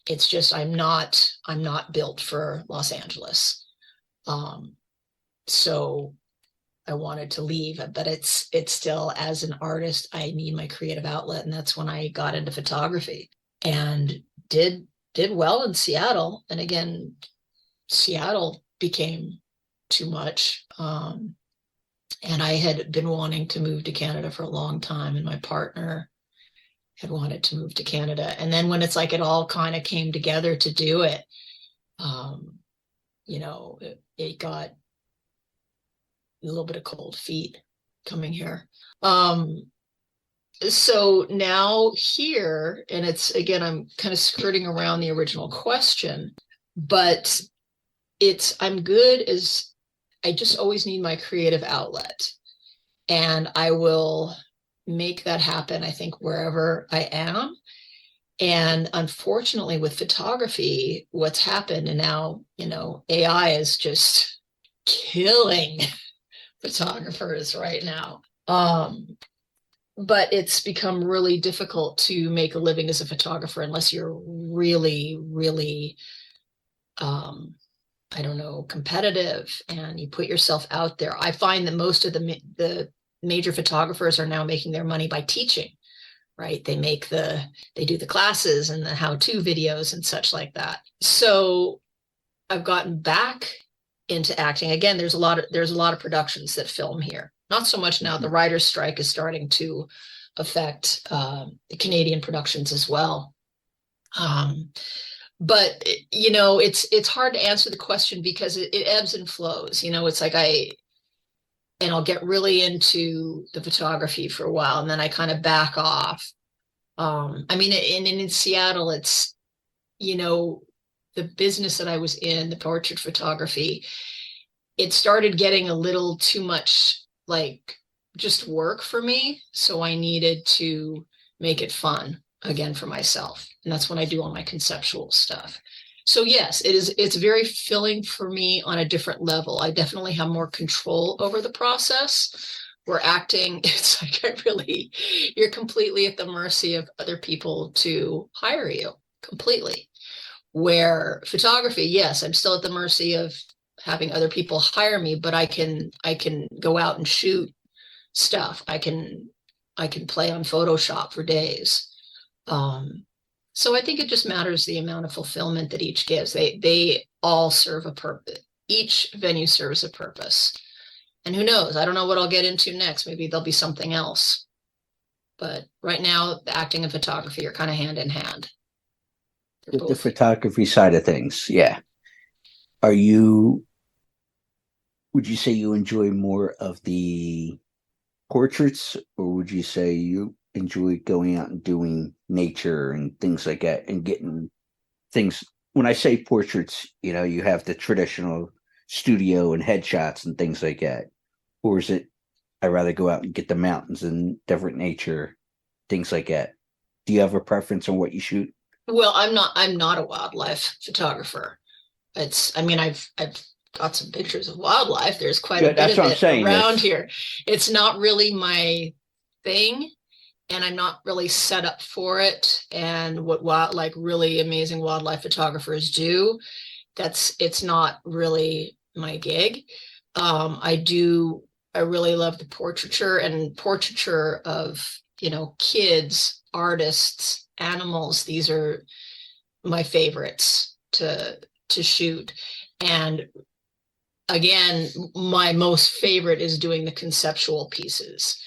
Speaker 9: It's just, I'm not built for Los Angeles. So I wanted to leave, but it's still, as an artist, I need my creative outlet. And that's when I got into photography and did well in Seattle. And again, Seattle became too much. And I had been wanting to move to Canada for a long time, and my partner had wanted to move to Canada. And then when it's like it all kind of came together to do it, it got a little bit of cold feet coming here. So now here, and it's, again, I'm kind of skirting around the original question, but I'm good as I just always need my creative outlet, and I will make that happen, I think, wherever I am. And unfortunately with photography, what's happened, and now, AI is just killing photographers right now. But it's become really difficult to make a living as a photographer unless you're really, really, I don't know, competitive, and you put yourself out there. I find that most of the major photographers are now making their money by teaching, right? They do the classes and the how-to videos and such like that. So I've gotten back into acting again. There's a lot of productions that film here. Not so much now. The writer's strike is starting to affect the Canadian productions as well. But it's hard to answer the question because it ebbs and flows. It's like I'll get really into the photography for a while, and then I kind of back off. I mean, in Seattle, it's, the business that I was in, the portrait photography, it started getting a little too much like just work for me. So I needed to make it fun again for myself. And that's when I do all my conceptual stuff. So yes, it's very filling for me on a different level. I definitely have more control over the process. Where acting, it's like you're completely at the mercy of other people to hire you completely. Where photography, yes, I'm still at the mercy of having other people hire me, but I can go out and shoot stuff. I can play on Photoshop for days. So I think it just matters the amount of fulfillment that each gives. They all serve a purpose. Each venue serves a purpose. And who knows? I don't know what I'll get into next. Maybe there'll be something else. But right now, the acting and photography are kind of hand in hand.
Speaker 6: With the photography side of things, yeah. Would you say you enjoy more of the portraits, or would you say you enjoy going out and doing nature and things like that and getting things? When I say portraits, you have the traditional studio and headshots and things like that. Or is it, I'd rather go out and get the mountains and different nature, things like that? Do you have a preference on what you shoot?
Speaker 9: Well, I'm not a wildlife photographer. I've got some pictures of wildlife. There's quite a bit of it around here. It's not really my thing, and I'm not really set up for it. And what really amazing wildlife photographers do, it's not really my gig. I really love the portraiture of, kids, artists, animals. These are my favorites to shoot. And again, my most favorite is doing the conceptual pieces,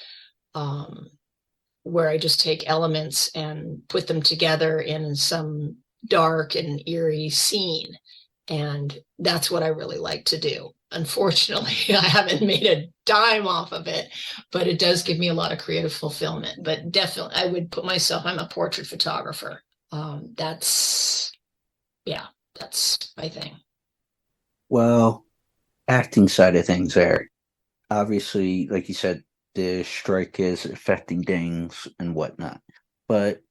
Speaker 9: where I just take elements and put them together in some dark and eerie scene. And that's what I really like to do. Unfortunately, I haven't made a dime off of it, but it does give me a lot of creative fulfillment. But definitely, I would put myself, I'm a portrait photographer. That's my thing.
Speaker 6: Well, acting side of things there. Obviously, like you said, the strike is affecting things and whatnot. But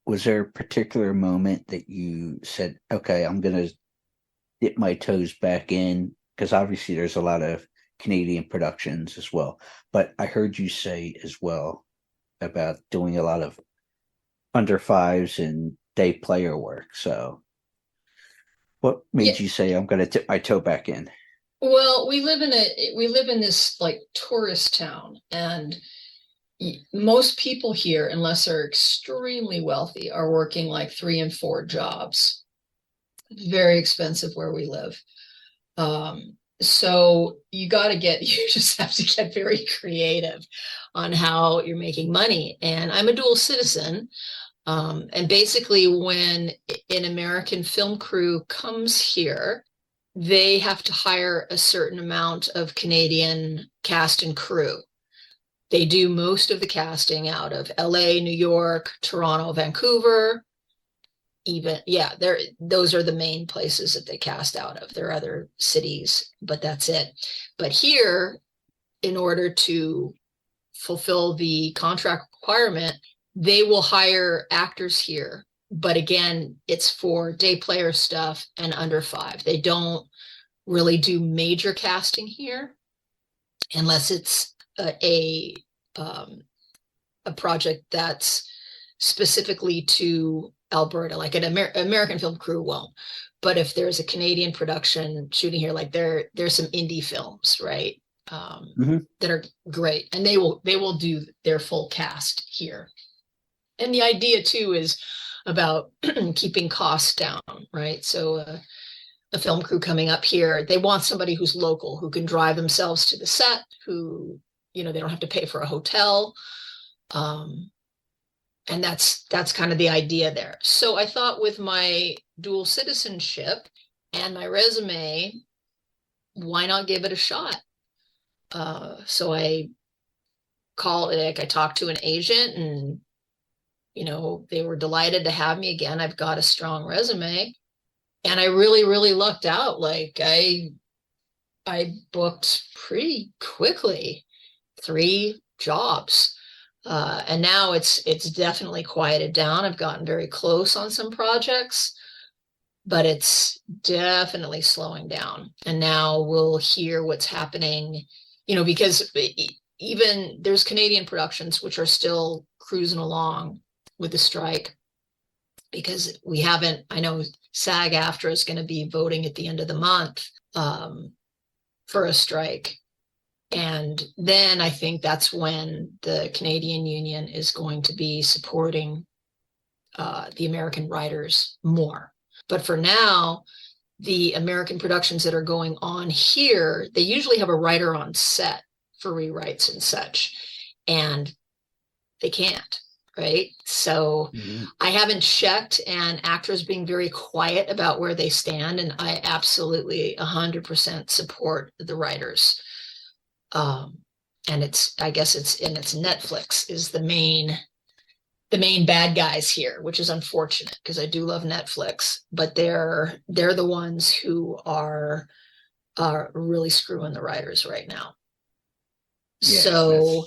Speaker 6: was there a particular moment that you said, okay, I'm going to dip my toes back in? Because obviously there's a lot of Canadian productions as well. But I heard you say as well about doing a lot of under fives and day player work. So what made you say I'm going to tip my toe back in?
Speaker 9: Well, we live in this like tourist town, and most people here, unless they're extremely wealthy, are working like 3 and 4 jobs. It's very expensive where we live. So you just have to get very creative on how you're making money. And I'm a dual citizen. And basically when an American film crew comes here, they have to hire a certain amount of Canadian cast and crew. They do most of the casting out of LA, New York, Toronto, Vancouver. Those are the main places that they cast out of. There are other cities, but that's it. But here, in order to fulfill the contract requirement, they will hire actors here. But again, it's for day player stuff and under 5. They don't really do major casting here unless it's a project that's specifically to Alberta, like an American film crew won't. But if there's a Canadian production shooting here, like there's some indie films, right? That are great, and they will do their full cast here. And the idea too is about keeping costs down, right? So a film crew coming up here, they want somebody who's local, who can drive themselves to the set, who, they don't have to pay for a hotel. And that's kind of the idea there. So I thought with my dual citizenship and my resume, why not give it a shot? So I talked to an agent, and, they were delighted to have me again. I've got a strong resume, and I really, really lucked out. Like I booked pretty quickly 3 jobs. And now it's definitely quieted down. I've gotten very close on some projects, but it's definitely slowing down. And now we'll hear what's happening, because even there's Canadian productions which are still cruising along with the strike, because I know SAG-AFTRA is going to be voting at the end of the month for a strike. And then I think that's when the Canadian Union is going to be supporting the American writers more. But for now, the American productions that are going on here, they usually have a writer on set for rewrites and such, and they can't, right? So I haven't checked, and actors being very quiet about where they stand, and I absolutely 100% support the writers. And I guess it's Netflix is the main bad guys here, which is unfortunate because I do love Netflix, but they're the ones who are really screwing the writers right now. Yeah, so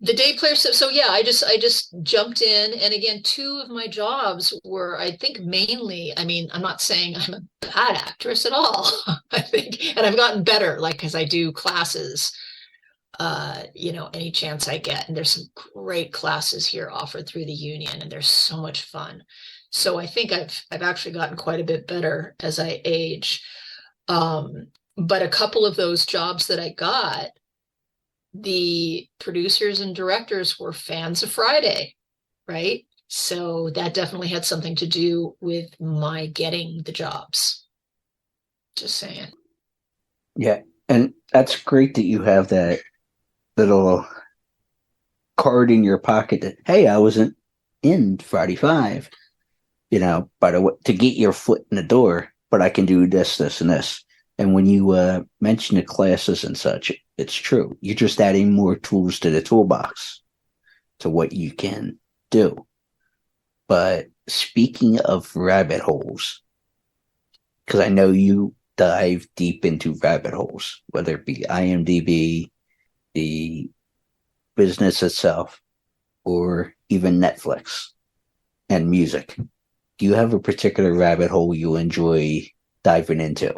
Speaker 9: the day player. So yeah, I just jumped in, and again, 2 of my jobs were, I think, mainly. I mean, I'm not saying I'm a bad actress at all. I think, and I've gotten better, like because I do classes. Any chance I get, and there's some great classes here offered through the union, and they're so much fun. So I think I've actually gotten quite a bit better as I age. But a couple of those jobs that I got, the producers and directors were fans of Friday, right? So that definitely had something to do with my getting the jobs. Just saying.
Speaker 6: Yeah, and that's great that you have that little card in your pocket that, hey, I wasn't in Friday 5, by the way, to get your foot in the door, but I can do this, this, and this. And when you mention the classes and such, it's true. You're just adding more tools to the toolbox to what you can do. But speaking of rabbit holes, because I know you dive deep into rabbit holes, whether it be IMDb, the business itself, or even Netflix and music. Do you have a particular rabbit hole you enjoy diving into?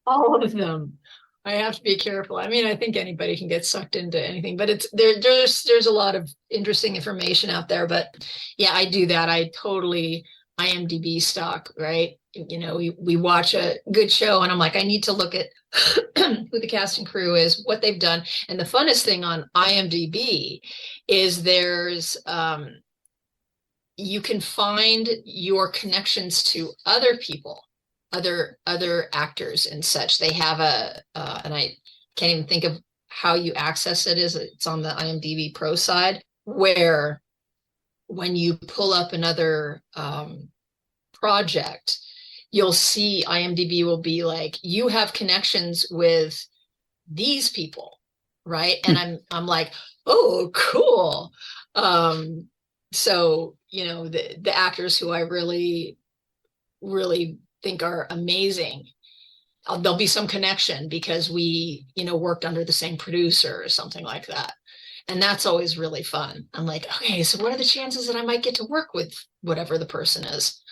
Speaker 9: All of them. I have to be careful. I mean, I think anybody can get sucked into anything, but there's a lot of interesting information out there. But yeah, I do that. I totally IMDb stock, right? We watch a good show, and I'm like, I need to look at who the cast and crew is, what they've done. And the funnest thing on IMDb is there's you can find your connections to other people, other actors and such. They have and I can't even think of how you access it. It's on the IMDb Pro side, where when you pull up another project, you'll see IMDb will be like, you have connections with these people, right? And I'm like, oh, cool. So the actors who I really, really think are amazing, there'll be some connection because we worked under the same producer or something like that, and that's always really fun. I'm like, okay, so what are the chances that I might get to work with whatever the person is?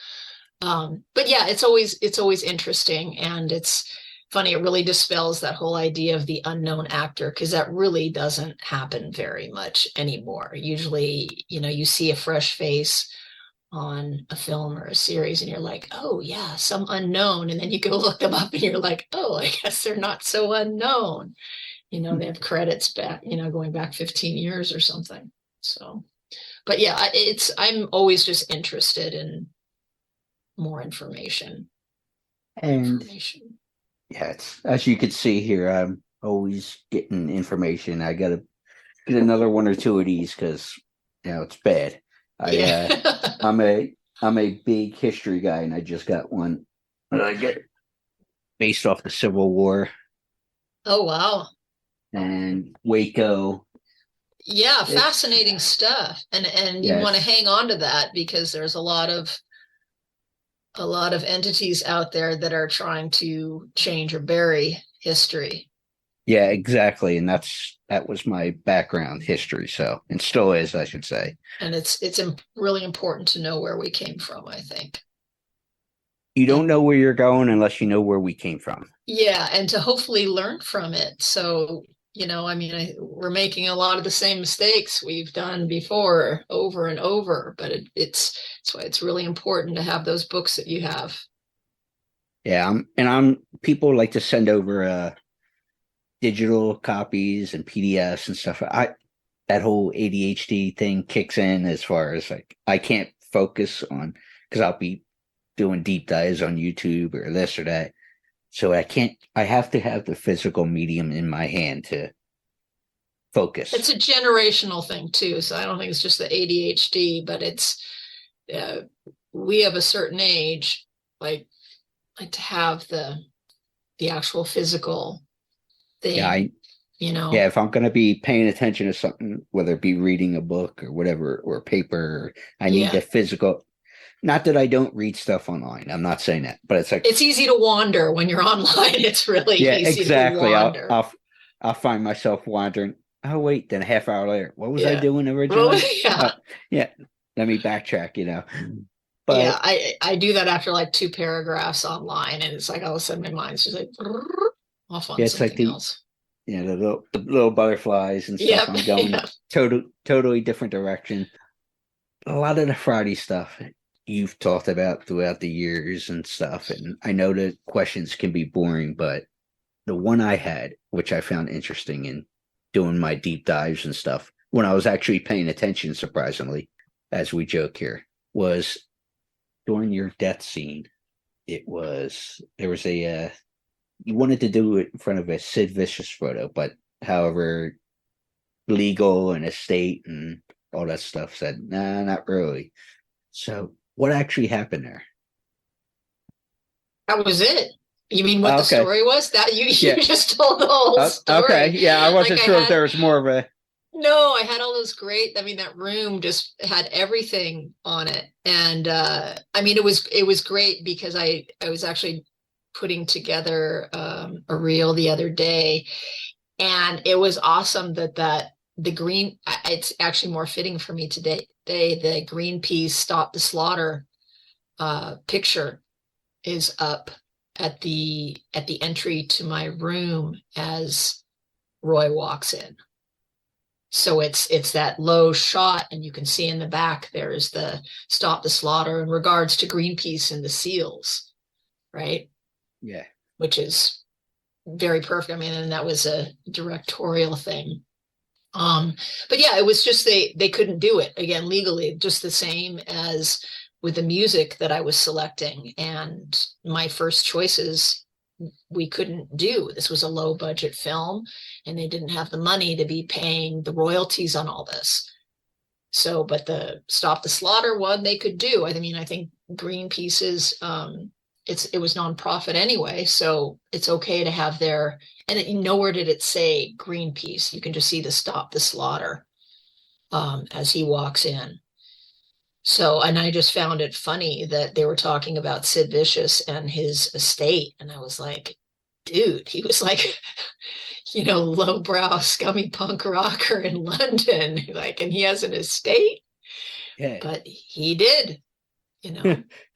Speaker 9: But yeah, it's always interesting, and it's funny. It really dispels that whole idea of the unknown actor, because that really doesn't happen very much anymore. Usually, you see a fresh face on a film or a series, and you're like, oh yeah, some unknown, and then you go look them up, and you're like, oh, I guess they're not so unknown. They have credits back, going back 15 years or something. So, but yeah, I'm always just interested in more information.
Speaker 6: And yeah, it's, as you can see here, I'm always getting information. I gotta get another 1 or 2 of these because it's bad. I'm a big history guy, and I just got one that I get based off the Civil War.
Speaker 9: Oh wow!
Speaker 6: And Waco.
Speaker 9: Yeah, fascinating stuff, and you want to hang on to that because there's a lot of entities out there that are trying to change or bury history.
Speaker 6: Yeah, exactly. And that was my background, history. So, and still is, I should say.
Speaker 9: And it's really important to know where we came from, I think.
Speaker 6: You don't know where you're going unless you know where we came from.
Speaker 9: Yeah, and to hopefully learn from it. So, we're making a lot of the same mistakes we've done before over and over, but it's why it's really important to have those books that you have.
Speaker 6: Yeah, people like to send over digital copies and PDFs and stuff. That whole ADHD thing kicks in as far as like, I can't focus on, because I'll be doing deep dives on YouTube or this or that. So I have to have the physical medium in my hand to focus.
Speaker 9: It's a generational thing too. So I don't think it's just the ADHD, but it's, we have a certain age, like to have the actual physical thing,
Speaker 6: Yeah, Yeah, if I'm going to be paying attention to something, whether it be reading a book or whatever, or paper, I need the physical. Not that I don't read stuff online. I'm not saying that, but it's like
Speaker 9: it's easy to wander when you're online. It's really easy
Speaker 6: exactly.
Speaker 9: to wander.
Speaker 6: I'll find myself wandering. Oh wait, then a half hour later, what was I doing originally?
Speaker 9: Well,
Speaker 6: Let me backtrack. But
Speaker 9: yeah, I do that after like 2 paragraphs online, and it's like all of a sudden my mind's just like off on something else.
Speaker 6: The little butterflies and stuff. I'm going totally different direction. A lot of the Friday stuff you've talked about throughout the years and stuff, and I know the questions can be boring, but the one I had, which I found interesting in doing my deep dives and stuff, when I was actually paying attention, surprisingly, as we joke here, was during your death scene. There was a you wanted to do it in front of a Sid Vicious photo, but however, legal and estate and all that stuff said, nah, not really. So what actually happened there?
Speaker 9: That was it. You mean what the story was? That you just told the whole story.
Speaker 6: Okay, yeah, I wasn't sure if there was more of a.
Speaker 9: No, I had all those great. I mean, that room just had everything on it, and I mean, it was great because I was actually putting together a reel the other day, and it was awesome that the green. It's actually more fitting for me today. The Greenpeace Stop the Slaughter picture is up at the entry to my room as Roy walks in. So it's that low shot, and you can see in the back there's the Stop the Slaughter in regards to Greenpeace and the SEALs, right?
Speaker 6: Yeah.
Speaker 9: Which is very perfect. I mean, and that was a directorial thing. But yeah, it was just they couldn't do it again legally, just the same as with the music that I was selecting, and my first choices we couldn't do. This was a low budget film, and they didn't have the money to be paying the royalties on all this. So, but the Stop the Slaughter one they could do. I mean, I think Greenpeace's it was nonprofit anyway, so it's okay to have their, and nowhere did it say Greenpeace. You can just see the Stop the Slaughter as he walks in. So, and I just found it funny that they were talking about Sid Vicious and his estate. And I was like, dude, he was like, lowbrow, scummy punk rocker in London. Like, and he has an estate.
Speaker 6: Yeah.
Speaker 9: But he did,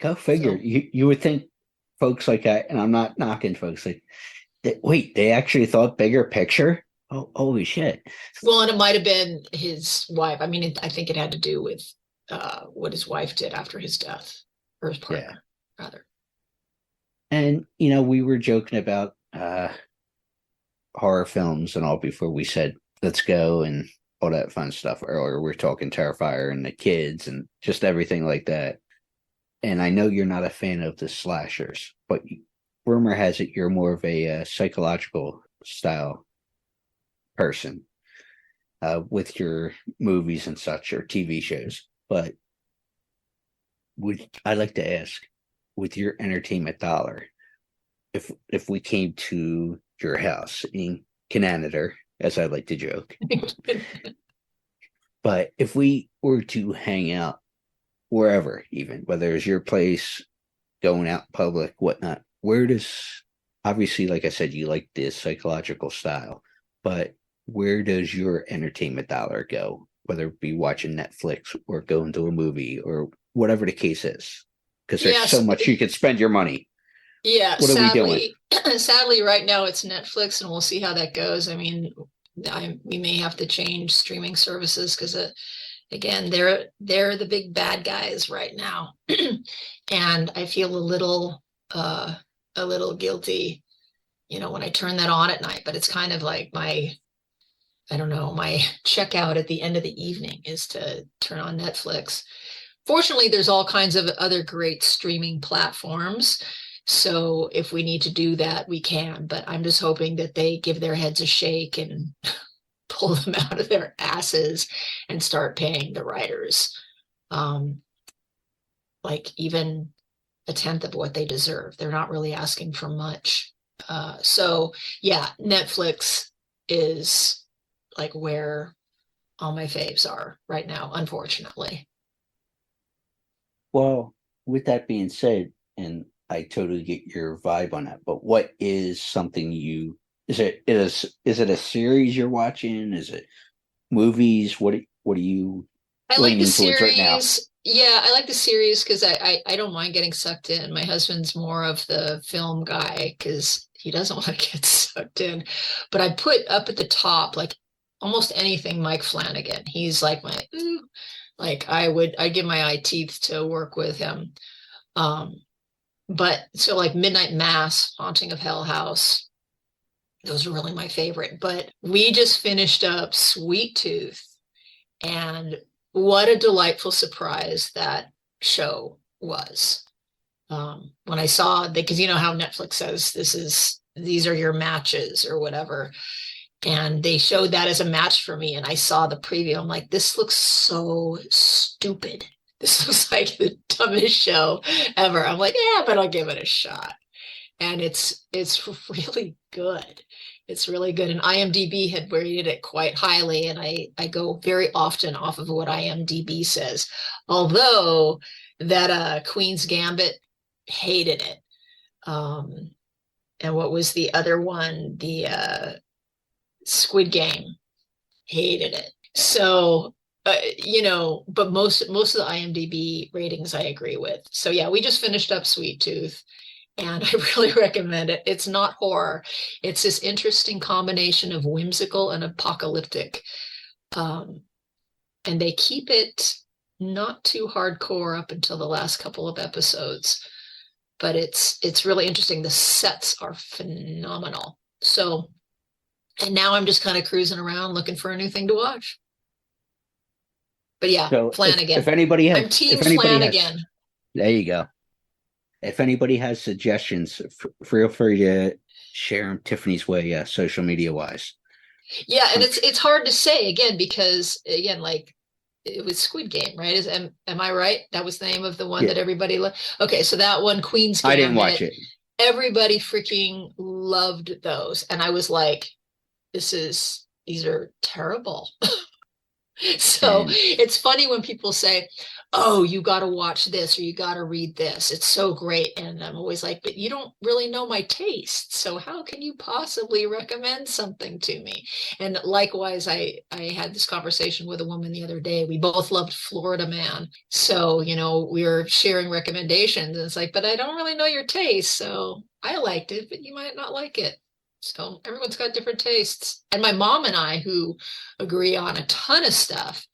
Speaker 6: Go figure. So, you would think folks like that, and I'm not knocking folks like that. Wait, they actually thought bigger picture? Oh, holy shit.
Speaker 9: Well, and it might have been his wife. I mean, I think it had to do with what his wife did after his death, or his partner, rather.
Speaker 6: And we were joking about horror films and all before we said let's go and all that fun stuff earlier. We were talking Terrifier and the kids and just everything like that. And I know you're not a fan of the slashers, but rumor has it you're more of a psychological style person with your movies and such, or TV shows. But I'd like to ask, with your entertainment dollar, if we came to your house in Canada, as I like to joke, but if we were to hang out wherever, even whether it's your place, going out in public, whatnot, where does, obviously, like I said, you like this psychological style, but where does your entertainment dollar go? Whether it be watching Netflix or going to a movie or whatever the case is, because there's so much you could spend your money.
Speaker 9: Yeah,
Speaker 6: what are we doing?
Speaker 9: Sadly, right now it's Netflix, and we'll see how that goes. I mean, we may have to change streaming services because, again, they're the big bad guys right now, and I feel a little guilty, when I turn that on at night. But it's kind of like my checkout at the end of the evening is to turn on Netflix. Fortunately, there's all kinds of other great streaming platforms. So if we need to do that, we can. But I'm just hoping that they give their heads a shake and pull them out of their asses and start paying the writers like even a tenth of what they deserve. They're not really asking for much. So yeah, Netflix is like where all my faves are right now, unfortunately.
Speaker 6: Well, with that being said, and I totally get your vibe on that, but what is something is it a series you're watching? Is it movies? What are you
Speaker 9: I like the
Speaker 6: leaning towards right now?
Speaker 9: series. Yeah, I like the series because I don't mind getting sucked in. My husband's more of the film guy because he doesn't want to get sucked in. But I put up at the top like almost anything Mike Flanagan. He's like my like I'd give my eye teeth to work with him. But so like Midnight Mass, Haunting of Hell House, those are really my favorite. But we just finished up Sweet Tooth, and what a delightful surprise that show was. When I saw that, because you know how Netflix says these are your matches or whatever. And they showed that as a match for me. And I saw the preview. I'm like, this looks so stupid. This looks like the dumbest show ever. I'm like, yeah, but I'll give it a shot. And it's really good. It's really good. And IMDb had rated it quite highly. And I go very often off of what IMDb says. Although that Queen's Gambit hated it. And what was the other one? The Squid Game hated it. So but most of the IMDb ratings I agree with. So yeah, we just finished up Sweet Tooth, and I really recommend it. It's not horror. It's this interesting combination of whimsical and apocalyptic. And they keep it not too hardcore up until the last couple of episodes. But it's really interesting. The sets are phenomenal. So, and now I'm just kind of cruising around looking for a new thing to watch. But yeah,
Speaker 6: So
Speaker 9: Flanagan.
Speaker 6: if anybody has,
Speaker 9: I'm team
Speaker 6: if anybody
Speaker 9: Flanagan.
Speaker 6: there you go. If anybody has suggestions, feel free to share them Tiffany's way, social media wise.
Speaker 9: Yeah, and it's hard to say again because again, like it was Squid Game, right? Am I right? That was the name of the one that everybody loved. Okay, so that one, Queen's Gambit.
Speaker 6: I didn't watch it.
Speaker 9: Everybody freaking loved those, and I was like, these are terrible. So it's funny when people say, oh, you got to watch this or you got to read this. It's so great. And I'm always like, but you don't really know my taste. So how can you possibly recommend something to me? And likewise, I had this conversation with a woman the other day. We both loved Florida Man. So, we were sharing recommendations. And it's like, but I don't really know your taste. So I liked it, but you might not like it. So everyone's got different tastes. And my mom and I, who agree on a ton of stuff,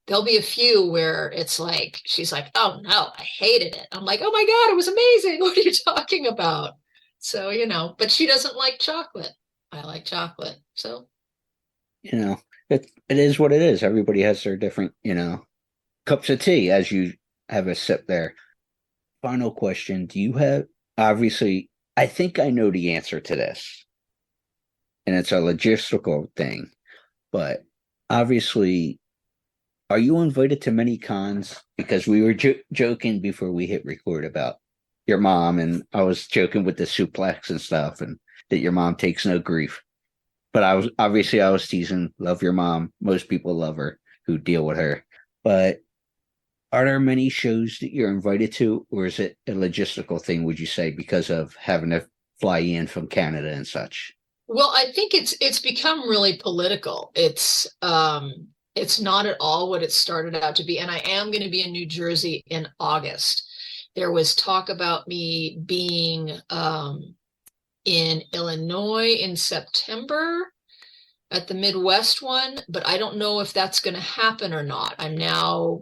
Speaker 9: there'll be a few where it's like, she's like, oh no, I hated it. I'm like, oh my God, it was amazing. What are you talking about? So, but she doesn't like chocolate. I like chocolate. So,
Speaker 6: it is what it is. Everybody has their different, cups of tea as you have a sip there. Final question. Do you have, obviously, I think I know the answer to this. And it's a logistical thing, but obviously, are you invited to many cons? Because we were joking before we hit record about your mom, and I was joking with the suplex and stuff, and that your mom takes no grief. But I was teasing. Love your mom. Most people love her who deal with her. But are there many shows that you're invited to, or is it a logistical thing? Would you say because of having to fly in from Canada and such?
Speaker 9: Well, I think it's become really political. It's not at all what it started out to be. And I am going to be in New Jersey in August. There was talk about me being in Illinois in September at the Midwest one, but I don't know if that's going to happen or not. I'm now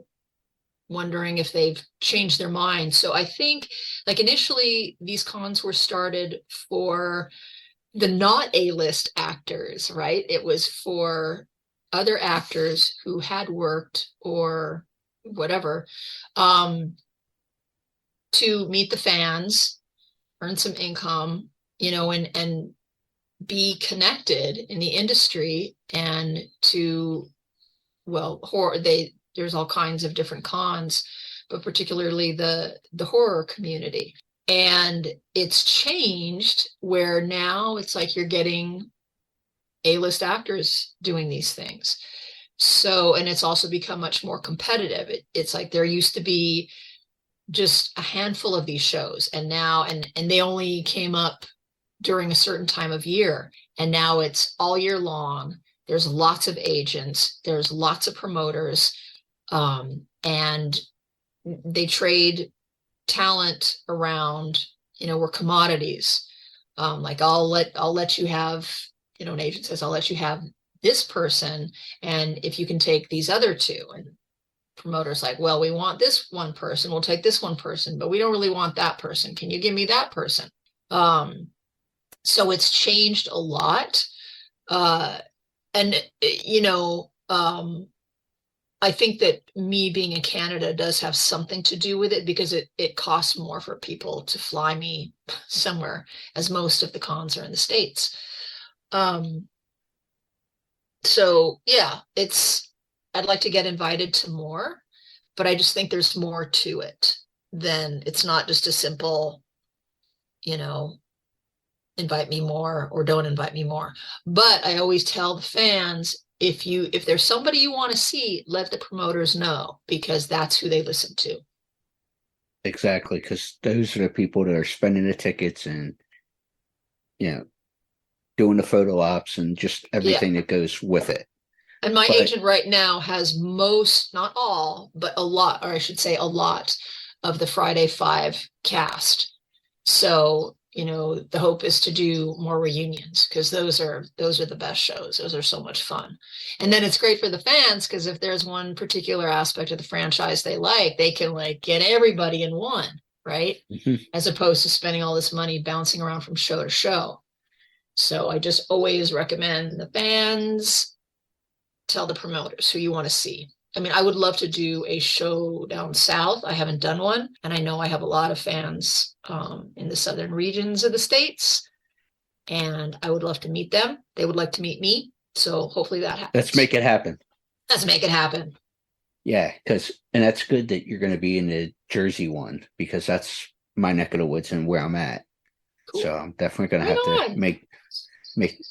Speaker 9: wondering if they've changed their mind. So I think like initially these cons were started for the not A-list actors, right? It was for other actors who had worked or whatever, to meet the fans, earn some income, and be connected in the industry, and to, well, there's all kinds of different cons, but particularly the horror community. And it's changed where now it's like you're getting A-list actors doing these things. So, and it's also become much more competitive. It's like there used to be just a handful of these shows, and now, and they only came up during a certain time of year, and now it's all year long. There's lots of agents, there's lots of promoters, and they trade talent around. We're commodities. Like I'll let you have, an agent says, I'll let you have this person, and if you can take these other two. And promoters like, well, we want this one person, we'll take this one person, but we don't really want that person. Can you give me that person? So it's changed a lot. And I think that me being in Canada does have something to do with it, because it costs more for people to fly me somewhere, as most of the cons are in the States. So yeah, I'd like to get invited to more, but I just think there's more to it than, it's not just a simple, invite me more or don't invite me more. But I always tell the fans, if there's somebody you want to see, let the promoters know, because that's who they listen to.
Speaker 6: Exactly, because those are the people that are spending the tickets and, doing the photo ops and just everything that goes with it.
Speaker 9: And my agent right now has most, not all, but a lot, or I should say a lot, of the Friday 5 cast. So, the hope is to do more reunions, because those are the best shows. Those are so much fun. And then it's great for the fans, because if there's one particular aspect of the franchise they like, they can get everybody in one, right?
Speaker 6: Mm-hmm.
Speaker 9: As opposed to spending all this money bouncing around from show to show. So I just always recommend the fans tell the promoters who you want to see. I mean, I would love to do a show down south. I haven't done one, and I know I have a lot of fans in the southern regions of the States, and I would love to meet them. They would like to meet me, so hopefully that happens.
Speaker 6: Let's make it happen.
Speaker 9: Let's make it happen.
Speaker 6: Yeah, and that's good that you're going to be in the Jersey one, because that's my neck of the woods and where I'm at. Cool. So I'm definitely going to have to make.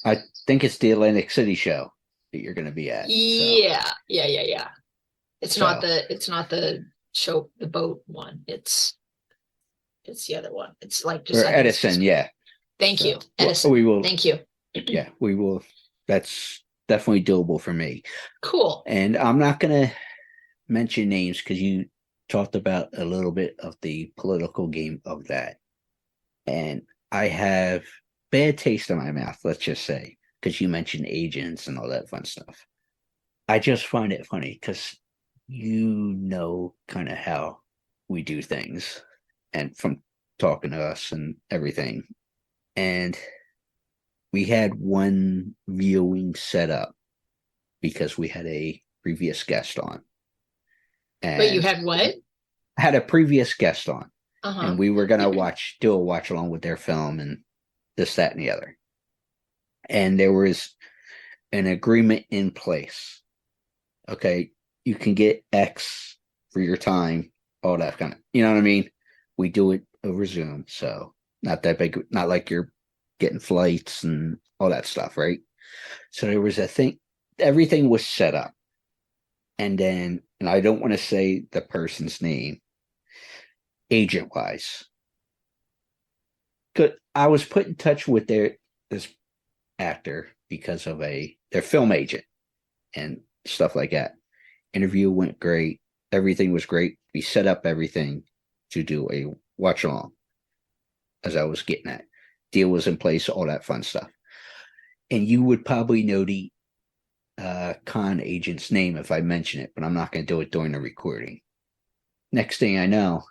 Speaker 6: I think it's the Atlantic City show that you're going to be at.
Speaker 9: Yeah. It's not the show, the boat one. It's the other one. It's like just like
Speaker 6: Edison. Yeah.
Speaker 9: Thank you, Edison.
Speaker 6: We will.
Speaker 9: Thank you.
Speaker 6: Yeah, we will. That's definitely doable for me.
Speaker 9: Cool.
Speaker 6: And I'm not going to mention names, because you talked about a little bit of the political game of that, and I have bad taste in my mouth, let's just say, because you mentioned agents and all that fun stuff. I just find it funny, because kind of how we do things, and from talking to us and everything. And we had one viewing set up because we had a previous guest on.
Speaker 9: But you had what?
Speaker 6: Had a previous guest on.
Speaker 9: Uh-huh.
Speaker 6: And we were going to do a watch along with their film and this, that, and the other. And there was an agreement in place. Okay, you can get X for your time, all that kind of, you know what I mean? We do it over Zoom, so not that big, not like you're getting flights and all that stuff, right? So there was a thing, everything was set up. And then, and I don't want to say the person's name, agent-wise, I was put in touch with this actor because of their film agent and stuff like that. Interview went great. Everything was great. We set up everything to do a watch along, as I was getting at. Deal was in place, all that fun stuff. And you would probably know the con agent's name if I mention it, but I'm not going to do it during the recording. Next thing I know,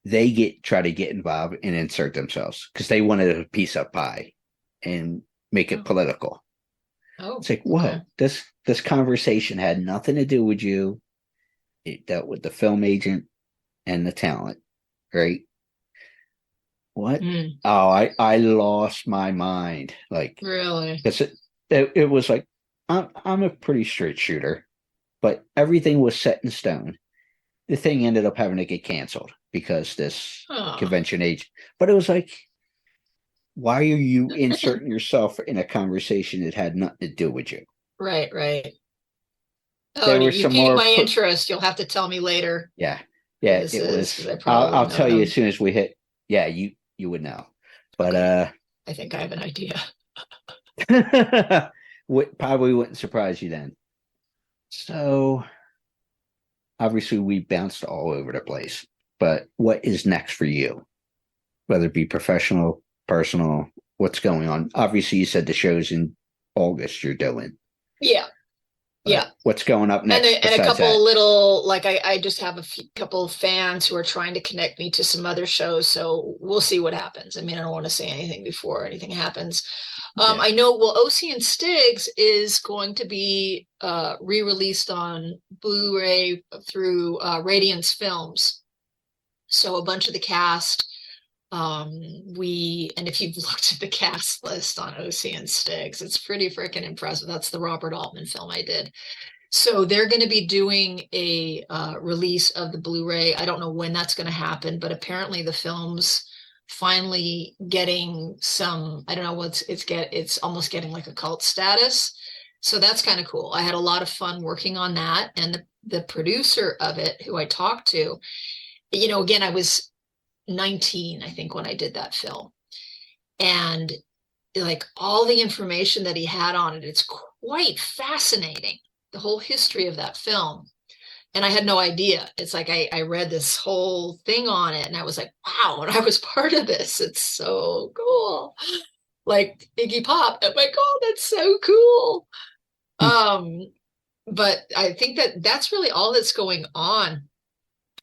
Speaker 6: they try to get involved and insert themselves because they wanted a piece of pie and make it political.
Speaker 9: Oh,
Speaker 6: it's like, what? This conversation had nothing to do with you. It dealt with the film agent and the talent, right? What?
Speaker 9: Mm,
Speaker 6: Oh, I lost my mind. Like,
Speaker 9: really?
Speaker 6: because it was like, I'm a pretty straight shooter, but everything was set in stone. The thing ended up having to get canceled because this
Speaker 9: Oh.
Speaker 6: convention agent. But it was like, why are you inserting yourself in a conversation that had nothing to do with you?
Speaker 9: Right, right. Oh,
Speaker 6: There
Speaker 9: and
Speaker 6: was
Speaker 9: you
Speaker 6: some
Speaker 9: piqued
Speaker 6: more.
Speaker 9: my interest. You'll have to tell me later
Speaker 6: Yeah,
Speaker 9: who
Speaker 6: yeah.
Speaker 9: this
Speaker 6: It
Speaker 9: is because
Speaker 6: was.
Speaker 9: I probably
Speaker 6: I'll
Speaker 9: won't know
Speaker 6: tell you
Speaker 9: them.
Speaker 6: as soon as we hit. Yeah, you would know. But
Speaker 9: Okay. I think I have an idea.
Speaker 6: probably wouldn't surprise you then. So obviously we bounced all over the place. But what is next for you? Whether it be professional, personal, what's going on? Obviously, you said the show's in August you're doing.
Speaker 9: Yeah, yeah.
Speaker 6: What's going up next?
Speaker 9: And a couple little, like I just have a couple of fans who are trying to connect me to some other shows. So we'll see what happens. I mean, I don't want to say anything before anything happens. I know, well, OC and Stigs is going to be re-released on Blu-ray through Radiance Films. So a bunch of the cast, and if you've looked at the cast list on OC and Stigs, it's pretty freaking impressive. That's the Robert Altman film I did. So they're going to be doing a release of the Blu-ray. I don't know when that's going to happen, but apparently the film's finally getting some, I don't know what's it's almost getting like a cult status. So that's kind of cool. I had a lot of fun working on that. And the producer of it, who I talked to, again, I was 19, I think, when I did that film. And like all the information that he had on it, it's quite fascinating, the whole history of that film. And I had no idea. It's like I read this whole thing on it and I was like, wow, and I was part of this. It's so cool. Like Iggy Pop. I'm like, oh, that's so cool. But I think that's really all that's going on.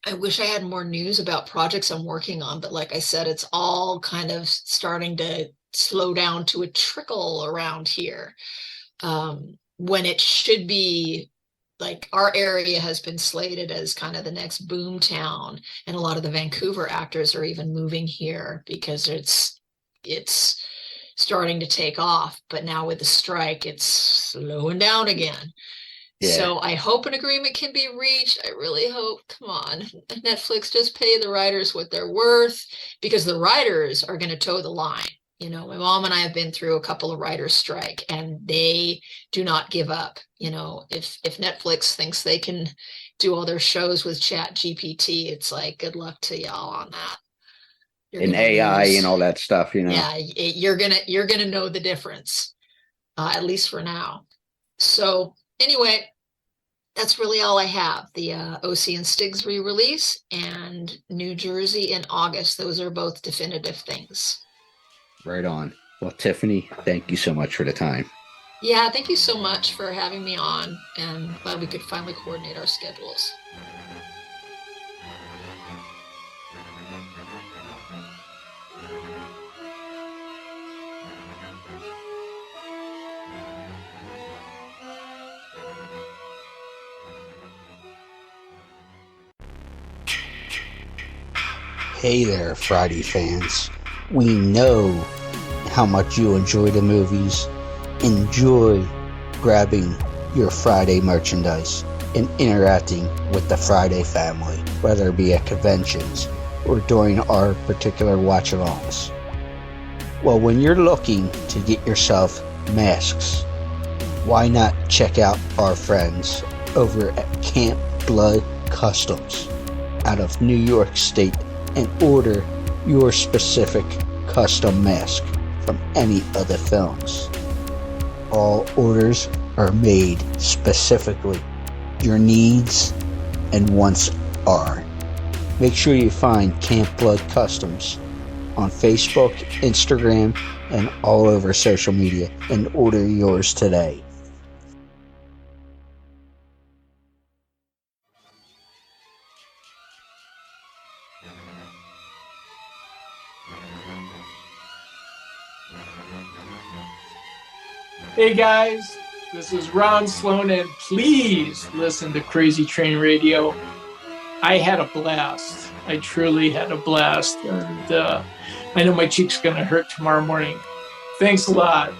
Speaker 9: I wish I had more news about projects I'm working on, but like I said, it's all kind of starting to slow down to a trickle around here. When it should be, like, our area has been slated as kind of the next boom town, and a lot of the Vancouver actors are even moving here because it's starting to take off. But now with the strike, it's slowing down again.
Speaker 6: Yeah.
Speaker 9: So I hope an agreement can be reached. I really hope. Come on, Netflix, just pay the writers what they're worth, because the writers are going to toe the line. My mom and I have been through a couple of writers' strike, and they do not give up. If Netflix thinks they can do all their shows with Chat GPT, it's like, good luck to y'all on that.
Speaker 6: And AI and all that stuff,
Speaker 9: Yeah, you're gonna know the difference, at least for now. So anyway, that's really all I have. The OC and Stigs re-release and New Jersey in August. Those are both definitive things.
Speaker 6: Right on. Well, Tiffany, thank you so much for the time.
Speaker 9: Yeah, thank you so much for having me on, and glad we could finally coordinate our schedules.
Speaker 6: Hey there, Friday fans. We know how much you enjoy the movies. Enjoy grabbing your Friday merchandise and interacting with the Friday family, whether it be at conventions or during our particular watch-alongs. Well, when you're looking to get yourself masks, why not check out our friends over at Camp Blood Customs out of New York State and order your specific custom mask from any of the films. All orders are made specifically. Your needs and wants are. Make sure you find Camp Blood Customs on Facebook, Instagram, and all over social media and order yours today.
Speaker 11: Hey guys, This is Ron Sloan, and please listen to Crazy Train Radio. I had a blast. I truly had a blast. And I know my cheek's going to hurt tomorrow morning. Thanks a lot.